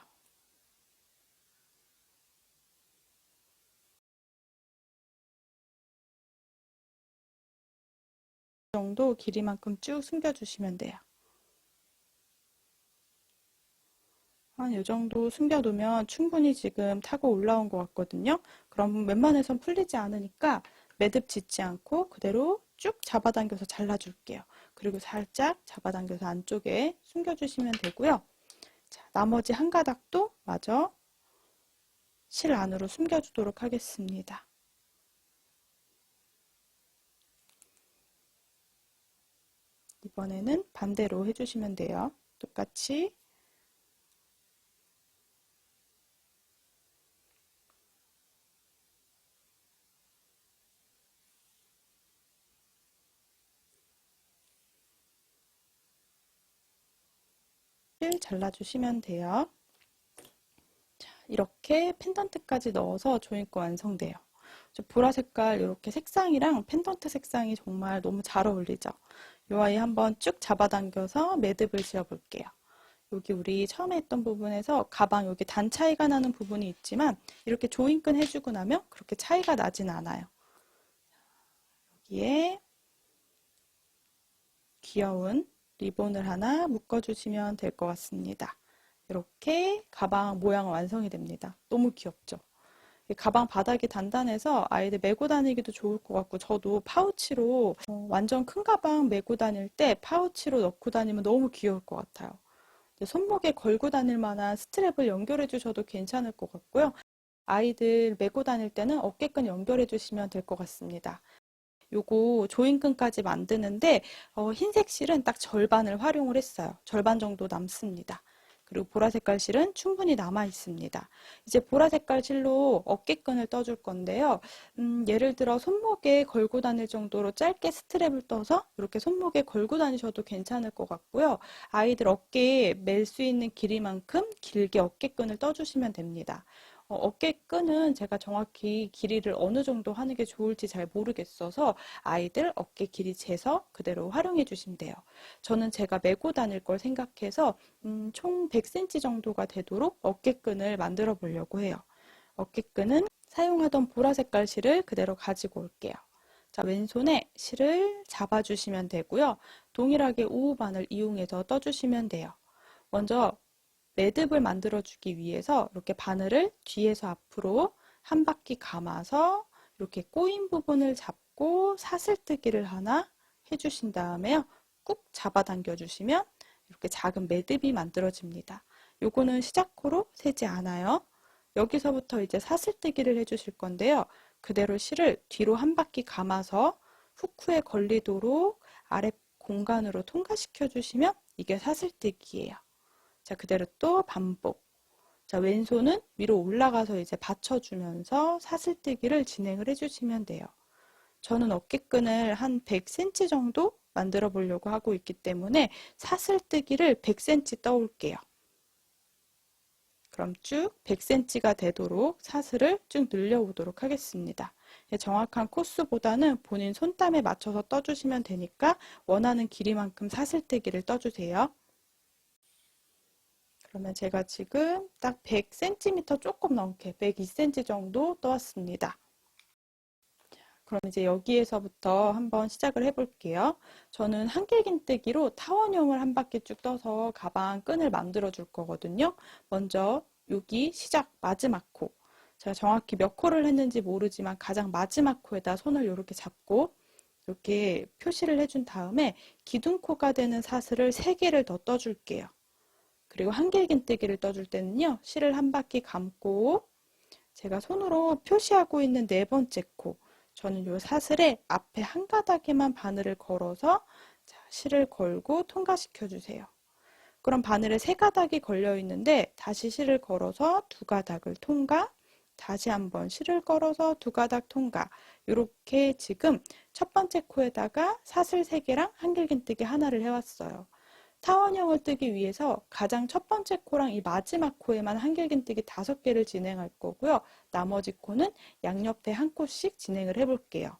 이 정도 길이만큼 쭉 숨겨주시면 돼요. 한 이 정도 숨겨두면 충분히 지금 타고 올라온 것 같거든요. 그럼 웬만해선 풀리지 않으니까 매듭 짓지 않고 그대로 쭉 잡아당겨서 잘라줄게요. 그리고 살짝 잡아당겨서 안쪽에 숨겨주시면 되고요. 자, 나머지 한 가닥도 마저 실 안으로 숨겨주도록 하겠습니다. 이번에는 반대로 해주시면 돼요. 똑같이. 잘라주시면 돼요. 자, 이렇게 펜던트까지 넣어서 조인권 완성돼요. 보라 색깔 이렇게 색상이랑 펜던트 색상이 정말 너무 잘 어울리죠. 이 아이 한번 쭉 잡아당겨서 매듭을 지어 볼게요. 여기 우리 처음에 했던 부분에서 가방 여기 단 차이가 나는 부분이 있지만 이렇게 조인끈 해주고 나면 그렇게 차이가 나진 않아요. 여기에 귀여운 리본을 하나 묶어주시면 될 것 같습니다. 이렇게 가방 모양 완성이 됩니다. 너무 귀엽죠? 가방 바닥이 단단해서 아이들 메고 다니기도 좋을 것 같고 저도 파우치로 완전 큰 가방 메고 다닐 때 파우치로 넣고 다니면 너무 귀여울 것 같아요. 손목에 걸고 다닐 만한 스트랩을 연결해 주셔도 괜찮을 것 같고요. 아이들 메고 다닐 때는 어깨끈 연결해 주시면 될 것 같습니다. 요거 조인끈까지 만드는데 흰색 실은 딱 절반을 활용을 했어요. 절반 정도 남습니다. 그리고 보라 색깔 실은 충분히 남아 있습니다. 이제 보라 색깔 실로 어깨끈을 떠줄 건데요. 예를 들어 손목에 걸고 다닐 정도로 짧게 스트랩을 떠서 이렇게 손목에 걸고 다니셔도 괜찮을 것 같고요. 아이들 어깨에 멜 수 있는 길이만큼 길게 어깨끈을 떠주시면 됩니다. 어깨끈은 제가 정확히 길이를 어느 정도 하는 게 좋을지 잘 모르겠어서 아이들 어깨 길이 재서 그대로 활용해 주시면 돼요. 저는 제가 메고 다닐 걸 생각해서 총 100cm 정도가 되도록 어깨끈을 만들어 보려고 해요. 어깨끈은 사용하던 보라 색깔 실을 그대로 가지고 올게요. 자, 왼손에 실을 잡아주시면 되고요. 동일하게 우우바늘 이용해서 떠주시면 돼요. 먼저 매듭을 만들어주기 위해서 이렇게 바늘을 뒤에서 앞으로 한 바퀴 감아서 이렇게 꼬인 부분을 잡고 사슬뜨기를 하나 해주신 다음에요. 꾹 잡아당겨 주시면 이렇게 작은 매듭이 만들어집니다. 요거는 시작코로 세지 않아요. 여기서부터 이제 사슬뜨기를 해주실 건데요. 그대로 실을 뒤로 한 바퀴 감아서 후크에 걸리도록 아래 공간으로 통과시켜 주시면 이게 사슬뜨기예요. 자, 그대로 또 반복. 자, 왼손은 위로 올라가서 이제 받쳐주면서 사슬뜨기를 진행을 해주시면 돼요. 저는 어깨끈을 한 100cm 정도 만들어 보려고 하고 있기 때문에 사슬뜨기를 100cm 떠올게요. 그럼 쭉 100cm가 되도록 사슬을 쭉 늘려오도록 하겠습니다. 정확한 코스보다는 본인 손땀에 맞춰서 떠주시면 되니까 원하는 길이만큼 사슬뜨기를 떠주세요. 그러면 제가 지금 딱 100cm 조금 넘게 102cm 정도 떠왔습니다. 그럼 이제 여기에서부터 한번 시작을 해볼게요. 저는 한길긴뜨기로 타원형을 한 바퀴 쭉 떠서 가방 끈을 만들어 줄 거거든요. 먼저 여기 시작 마지막 코. 제가 정확히 몇 코를 했는지 모르지만 가장 마지막 코에다 손을 이렇게 잡고 이렇게 표시를 해준 다음에 기둥코가 되는 사슬을 3개를 더 떠줄게요. 그리고 한길긴뜨기를 떠줄 때는요. 실을 한 바퀴 감고 제가 손으로 표시하고 있는 4번째 코, 저는 이 사슬의 앞에 한 가닥에만 바늘을 걸어서 실을 걸고 통과시켜 주세요. 그럼 바늘에 3가닥이 걸려 있는데 다시 실을 걸어서 2가닥을 통과, 다시 한번 실을 걸어서 2가닥 통과. 이렇게 지금 첫 번째 코에다가 사슬 3개랑 한길긴뜨기 하나를 해왔어요. 타원형을 뜨기 위해서 가장 첫 번째 코랑 이 마지막 코에만 한길긴뜨기 5개를 진행할 거고요. 나머지 코는 양옆에 한 코씩 진행을 해볼게요.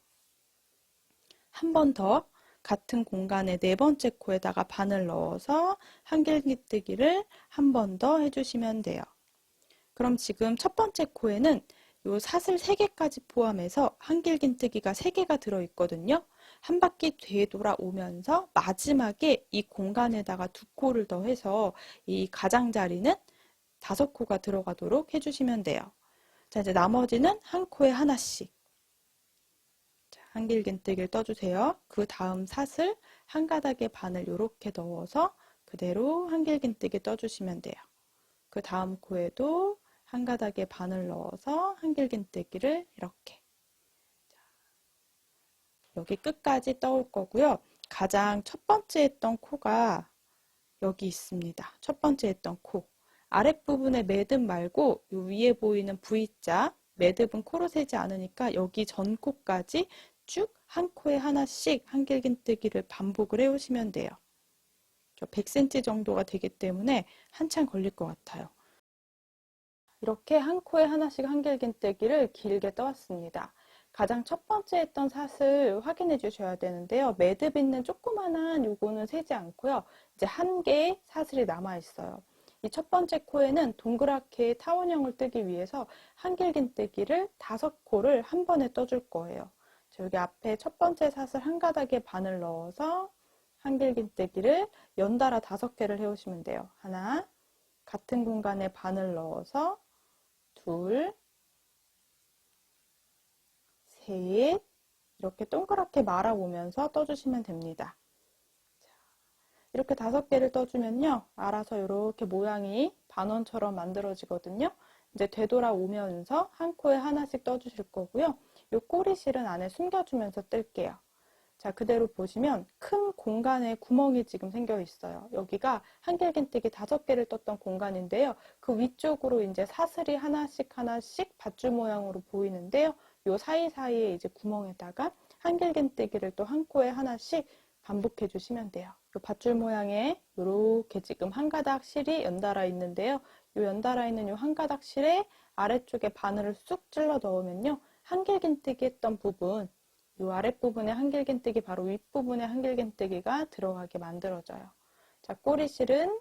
한 번 더 같은 공간에 4번째 코에다가 바늘 넣어서 한길긴뜨기를 한 번 더 해주시면 돼요. 그럼 지금 첫 번째 코에는 요 사슬 3개까지 포함해서 한길긴뜨기가 3개가 들어있거든요. 한 바퀴 되돌아오면서 마지막에 이 공간에다가 2코를 더해서 이 가장자리는 5코가 들어가도록 해주시면 돼요. 자, 이제 나머지는 한 코에 하나씩. 자, 한길긴뜨기를 떠주세요. 그 다음 사슬 한 가닥에 바늘 이렇게 넣어서 그대로 한길긴뜨기 떠주시면 돼요. 그 다음 코에도 한 가닥에 바늘 넣어서 한길긴뜨기를 이렇게 여기 끝까지 떠올 거고요. 가장 첫 번째 했던 코가 여기 있습니다. 첫 번째 했던 코. 아랫부분에 매듭 말고 요 위에 보이는 V자 매듭은 코로 세지 않으니까 여기 전 코까지 쭉 한 코에 하나씩 한길긴뜨기를 반복을 해오시면 돼요. 100cm 정도가 되기 때문에 한참 걸릴 것 같아요. 이렇게 한 코에 하나씩 한길긴뜨기를 길게 떠왔습니다. 가장 첫 번째 했던 샷을 확인해 주셔야 되는데요. 매듭 있는 조그만한 요거는 세지 않고요. 이제 한 개의 사슬이 남아 있어요. 이 첫 번째 코에는 동그랗게 타원형을 뜨기 위해서 한길긴뜨기를 5코를 한 번에 떠줄 거예요. 여기 앞에 첫 번째 샷을 한 가닥에 바늘 넣어서 한길긴뜨기를 연달아 5개를 해오시면 돼요. 하나, 같은 공간에 바늘 넣어서 둘, 셋, 이렇게 동그랗게 말아보면서 떠주시면 됩니다. 이렇게 5개를 떠주면요, 알아서 이렇게 모양이 반원처럼 만들어지거든요. 이제 되돌아오면서 한 코에 하나씩 떠주실 거고요. 이 꼬리실은 안에 숨겨주면서 뜰게요. 자, 그대로 보시면 큰 공간에 구멍이 지금 생겨 있어요. 여기가 한길긴뜨기 5개를 떴던 공간인데요. 그 위쪽으로 이제 사슬이 하나씩 하나씩 밧줄 모양으로 보이는데요. 요 사이사이에 이제 구멍에다가 한길긴뜨기를 또 한 코에 하나씩 반복해 주시면 돼요. 요 밧줄 모양에 이렇게 지금 한 가닥 실이 연달아 있는데요. 요 연달아 있는 요 한 가닥 실에 아래쪽에 바늘을 쑥 찔러 넣으면요. 한길긴뜨기 했던 부분, 이 아랫부분에 한길긴뜨기 바로 윗부분에 한길긴뜨기가 들어가게 만들어져요. 자, 꼬리실은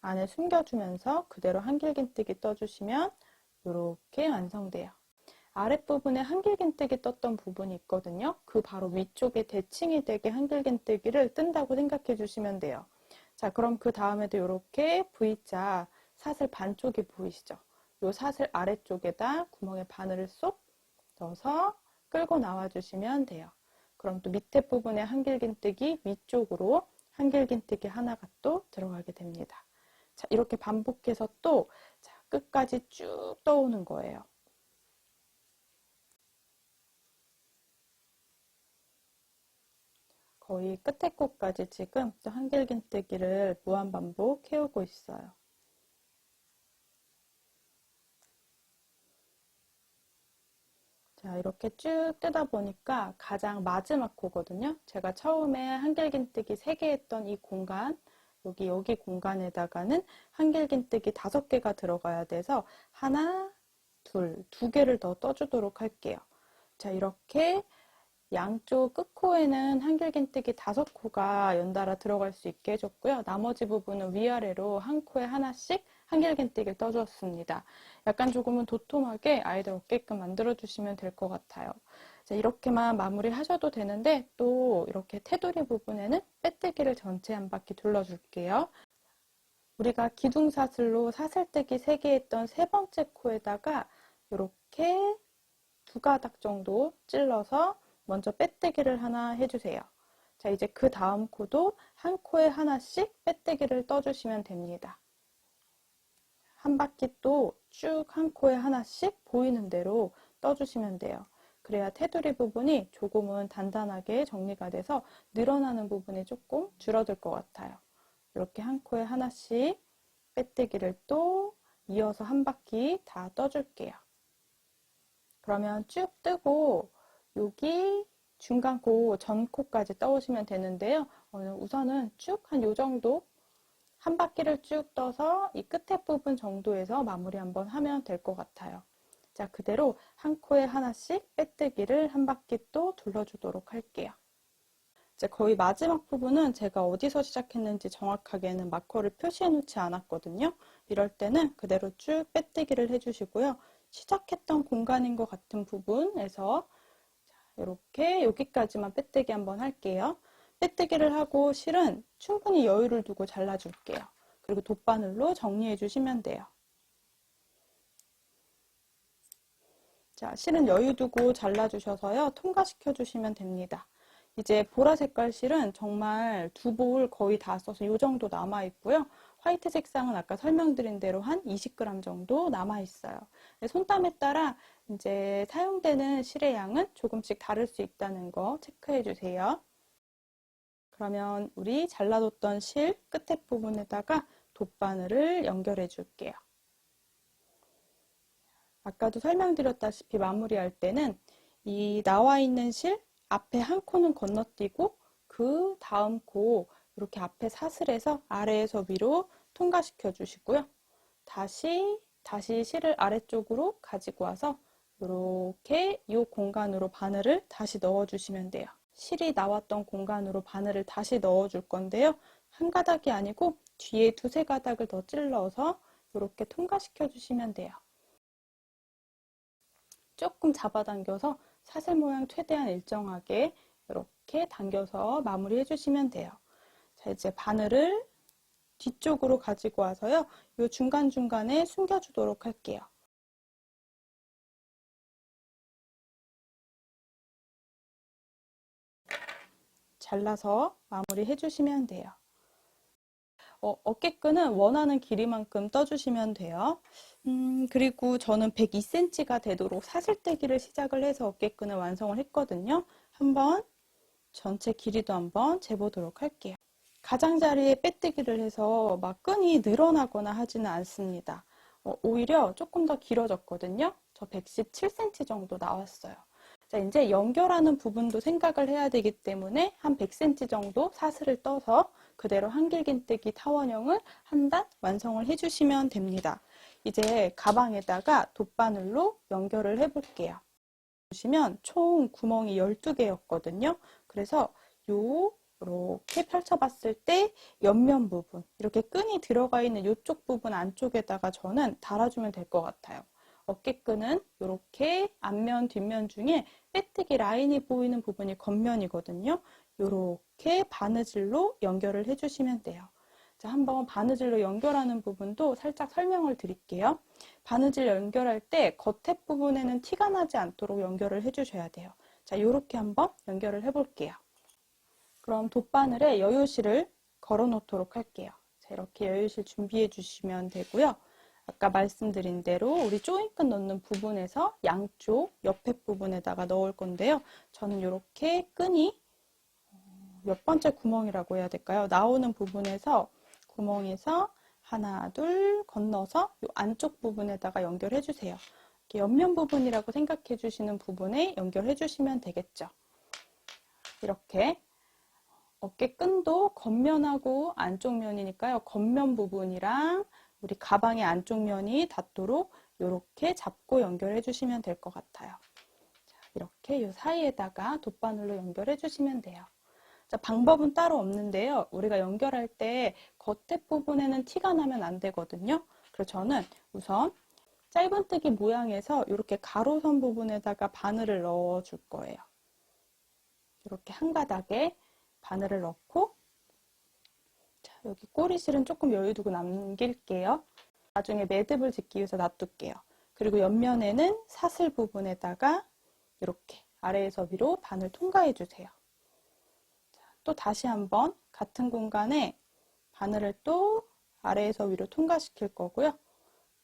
안에 숨겨주면서 그대로 한길긴뜨기 떠주시면 이렇게 완성돼요. 아랫부분에 한길긴뜨기 떴던 부분이 있거든요. 그 바로 위쪽에 대칭이 되게 한길긴뜨기를 뜬다고 생각해 주시면 돼요. 자, 그럼 그 다음에도 이렇게 V자 사슬 반쪽이 보이시죠? 이 사슬 아래쪽에다 구멍에 바늘을 쏙 넣어서 끌고 나와 주시면 돼요. 그럼 또 밑에 부분에 한길긴뜨기 위쪽으로 한길긴뜨기 하나가 또 들어가게 됩니다. 자, 이렇게 반복해서 또 끝까지 쭉 떠오는 거예요. 거의 끝에 코까지 지금 또 한길긴뜨기를 무한반복 해오고 있어요. 자, 이렇게 쭉 뜨다 보니까 가장 마지막 코거든요. 제가 처음에 한길긴뜨기 3개 했던 이 공간, 여기 공간에다가는 한길긴뜨기 5개가 들어가야 돼서 하나, 둘, 2개를 더 떠주도록 할게요. 자, 이렇게 양쪽 끝코에는 한길긴뜨기 5코가 연달아 들어갈 수 있게 해줬고요. 나머지 부분은 위아래로 한 코에 하나씩 한길긴뜨기를 떠주었습니다. 약간 조금은 도톰하게 아이들 어깨끔 만들어주시면 될 것 같아요. 자, 이렇게만 마무리 하셔도 되는데 또 이렇게 테두리 부분에는 빼뜨기를 전체 한 바퀴 둘러줄게요. 우리가 기둥사슬로 사슬뜨기 3개 했던 세 번째 코에다가 이렇게 2가닥 정도 찔러서 먼저 빼뜨기를 하나 해주세요. 자, 이제 그 다음 코도 한 코에 하나씩 빼뜨기를 떠주시면 됩니다. 한 바퀴 또 쭉 한 코에 하나씩 보이는 대로 떠주시면 돼요. 그래야 테두리 부분이 조금은 단단하게 정리가 돼서 늘어나는 부분이 조금 줄어들 것 같아요. 이렇게 한 코에 하나씩 빼뜨기를 또 이어서 한 바퀴 다 떠줄게요. 그러면 쭉 뜨고 여기 중간 코, 전 코까지 떠오시면 되는데요. 우선은 쭉 한 요 정도 한 바퀴를 쭉 떠서 이 끝에 부분 정도에서 마무리 한번 하면 될 것 같아요. 자, 그대로 한 코에 하나씩 빼뜨기를 한 바퀴 또 둘러주도록 할게요. 이제 거의 마지막 부분은 제가 어디서 시작했는지 정확하게는 마커를 표시해 놓지 않았거든요. 이럴 때는 그대로 쭉 빼뜨기를 해주시고요. 시작했던 공간인 것 같은 부분에서 이렇게 여기까지만 빼뜨기 한번 할게요. 빼뜨기를 하고 실은 충분히 여유를 두고 잘라줄게요. 그리고 돗바늘로 정리해 주시면 돼요. 자, 실은 여유 두고 잘라주셔서요. 통과시켜 주시면 됩니다. 이제 보라 색깔 실은 정말 두 볼 거의 다 써서 이 정도 남아 있고요. 화이트 색상은 아까 설명드린 대로 한 20g 정도 남아 있어요. 손땀에 따라 이제 사용되는 실의 양은 조금씩 다를 수 있다는 거 체크해 주세요. 그러면 우리 잘라뒀던 실 끝에 부분에다가 돗바늘을 연결해 줄게요. 아까도 설명드렸다시피 마무리할 때는 이 나와 있는 실 앞에 한 코는 건너뛰고 그 다음 코 이렇게 앞에 사슬해서 아래에서 위로 통과시켜 주시고요. 다시 실을 아래쪽으로 가지고 와서 이렇게 이 공간으로 바늘을 다시 넣어 주시면 돼요. 실이 나왔던 공간으로 바늘을 다시 넣어 줄 건데요. 한 가닥이 아니고 뒤에 두세 가닥을 더 찔러서 이렇게 통과시켜 주시면 돼요. 조금 잡아당겨서 사슬 모양 최대한 일정하게 이렇게 당겨서 마무리 해주시면 돼요. 자, 이제 바늘을 뒤쪽으로 가지고 와서요. 이 중간중간에 숨겨주도록 할게요. 잘라서 마무리 해주시면 돼요. 어깨끈은 원하는 길이만큼 떠주시면 돼요. 그리고 저는 102cm가 되도록 사슬떼기를 시작을 해서 어깨끈을 완성을 했거든요. 한번 전체 길이도 한번 재보도록 할게요. 가장자리에 빼뜨기를 해서 막 끈이 늘어나거나 하지는 않습니다. 오히려 조금 더 길어졌거든요. 저 117cm 정도 나왔어요. 자, 이제 연결하는 부분도 생각을 해야 되기 때문에 한 100cm 정도 사슬을 떠서 그대로 한길긴뜨기 타원형을 한 단 완성을 해주시면 됩니다. 이제 가방에다가 돗바늘로 연결을 해볼게요. 보시면 총 구멍이 12개였거든요. 그래서 이렇게 펼쳐봤을 때 옆면 부분, 이렇게 끈이 들어가 있는 이쪽 부분 안쪽에다가 저는 달아주면 될 것 같아요. 어깨끈은 이렇게 앞면, 뒷면 중에 빼뜨기 라인이 보이는 부분이 겉면이거든요. 이렇게 바느질로 연결을 해주시면 돼요. 자, 한번 바느질로 연결하는 부분도 살짝 설명을 드릴게요. 바느질 연결할 때 겉에 부분에는 티가 나지 않도록 연결을 해주셔야 돼요. 자, 이렇게 한번 연결을 해볼게요. 그럼 돗바늘에 여유실을 걸어 놓도록 할게요. 자, 이렇게 여유실 준비해 주시면 되고요. 아까 말씀드린 대로 우리 조인끈 넣는 부분에서 양쪽 옆에 부분에다가 넣을 건데요. 저는 이렇게 끈이 몇 번째 구멍이라고 해야 될까요? 나오는 부분에서 구멍에서 하나, 둘 건너서 이 안쪽 부분에다가 연결해 주세요. 이렇게 옆면 부분이라고 생각해 주시는 부분에 연결해 주시면 되겠죠. 이렇게 어깨끈도 겉면하고 안쪽 면이니까요. 겉면 부분이랑 우리 가방의 안쪽 면이 닿도록 이렇게 잡고 연결해 주시면 될 것 같아요. 자, 이렇게 이 사이에다가 돗바늘로 연결해 주시면 돼요. 자, 방법은 따로 없는데요. 우리가 연결할 때 겉에 부분에는 티가 나면 안 되거든요. 그래서 저는 우선 짧은뜨기 모양에서 이렇게 가로선 부분에다가 바늘을 넣어 줄 거예요. 이렇게 한 가닥에 바늘을 넣고, 자, 여기 꼬리실은 조금 여유 두고 남길게요. 나중에 매듭을 짓기 위해서 놔둘게요. 그리고 옆면에는 사슬 부분에다가 이렇게 아래에서 위로 바늘 통과해 주세요. 자, 또 다시 한번 같은 공간에 바늘을 또 아래에서 위로 통과시킬 거고요.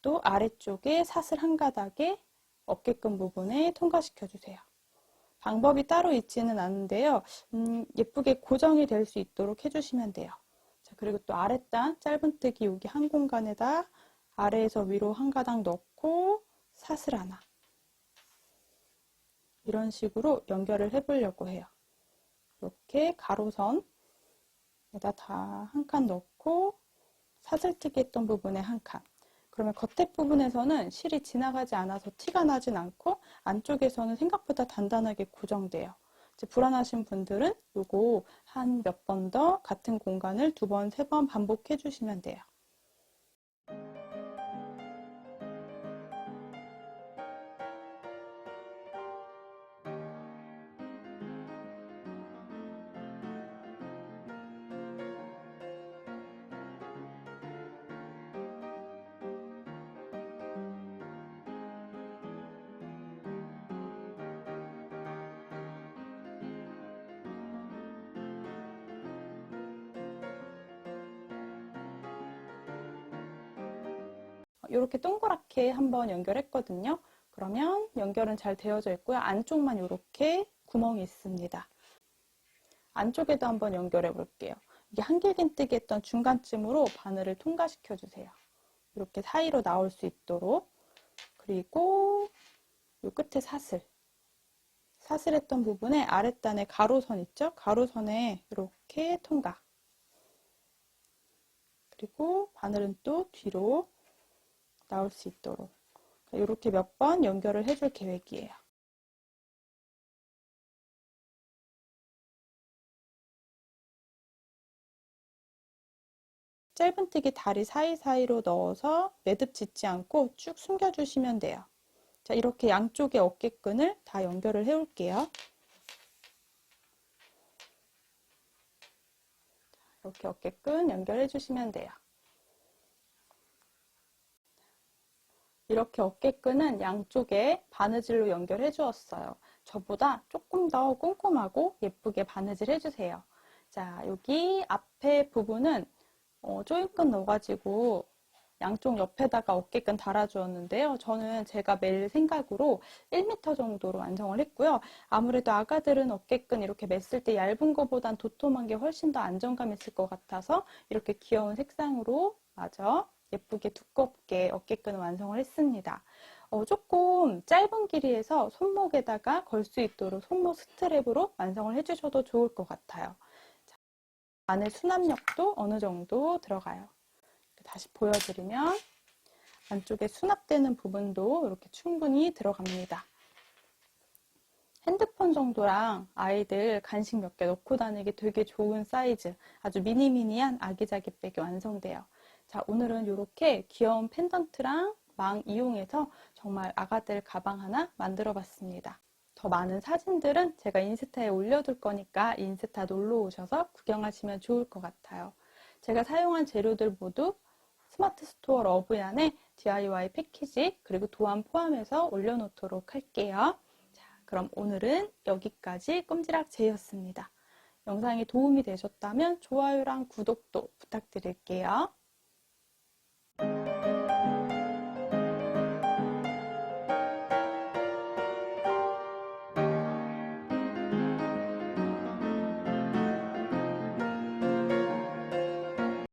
또 아래쪽에 사슬 한 가닥에 어깨끈 부분에 통과시켜 주세요. 방법이 따로 있지는 않은데요. 예쁘게 고정이 될 수 있도록 해주시면 돼요. 자, 그리고 또 아랫단 짧은뜨기 여기 한 공간에다 아래에서 위로 한 가닥 넣고 사슬 하나. 이런 식으로 연결을 해보려고 해요. 이렇게 가로선에다 다 한 칸 넣고 사슬뜨기 했던 부분에 한 칸. 그러면 겉에 부분에서는 실이 지나가지 않아서 티가 나진 않고 안쪽에서는 생각보다 단단하게 고정돼요. 이제 불안하신 분들은 요거 한 몇 번 더 같은 공간을 2번, 3번 반복해 주시면 돼요. 이렇게 동그랗게 한번 연결했거든요. 그러면 연결은 잘 되어져 있고요. 안쪽만 이렇게 구멍이 있습니다. 안쪽에도 한번 연결해 볼게요. 이게 한길긴뜨기 했던 중간쯤으로 바늘을 통과시켜 주세요. 이렇게 사이로 나올 수 있도록. 그리고 이 끝에 사슬했던 부분에 아랫단에 가로선 있죠? 가로선에 이렇게 통과. 그리고 바늘은 또 뒤로 나올 수 있도록 이렇게 몇 번 연결을 해줄 계획이에요. 짧은뜨기 다리 사이사이로 넣어서 매듭 짓지 않고 쭉 숨겨주시면 돼요. 자, 이렇게 양쪽의 어깨끈을 다 연결을 해올게요. 이렇게 어깨끈 연결해 주시면 돼요. 이렇게 어깨끈은 양쪽에 바느질로 연결해 주었어요. 저보다 조금 더 꼼꼼하고 예쁘게 바느질 해주세요. 자, 여기 앞에 부분은 조임끈 넣어가지고 양쪽 옆에다가 어깨끈 달아주었는데요. 저는 제가 멜 생각으로 1m 정도로 완성을 했고요. 아무래도 아가들은 어깨끈 이렇게 맸을 때 얇은 것보단 도톰한 게 훨씬 더 안정감 있을 것 같아서 이렇게 귀여운 색상으로 마저 예쁘게 두껍게 어깨끈을 완성을 했습니다. 조금 짧은 길이에서 손목에다가 걸 수 있도록 손목 스트랩으로 완성을 해주셔도 좋을 것 같아요. 자, 안에 수납력도 어느 정도 들어가요. 다시 보여드리면 안쪽에 수납되는 부분도 이렇게 충분히 들어갑니다. 핸드폰 정도랑 아이들 간식 몇 개 넣고 다니기 되게 좋은 사이즈, 아주 미니미니한 아기자기 백이 완성돼요. 자, 오늘은 이렇게 귀여운 펜던트랑 망 이용해서 정말 아가들 가방 하나 만들어 봤습니다. 더 많은 사진들은 제가 인스타에 올려둘 거니까 인스타 놀러 오셔서 구경하시면 좋을 것 같아요. 제가 사용한 재료들 모두 스마트 스토어 러브얀의 DIY 패키지 그리고 도안 포함해서 올려놓도록 할게요. 자, 그럼 오늘은 여기까지 꼼지락제이였습니다. 영상이 도움이 되셨다면 좋아요랑 구독도 부탁드릴게요.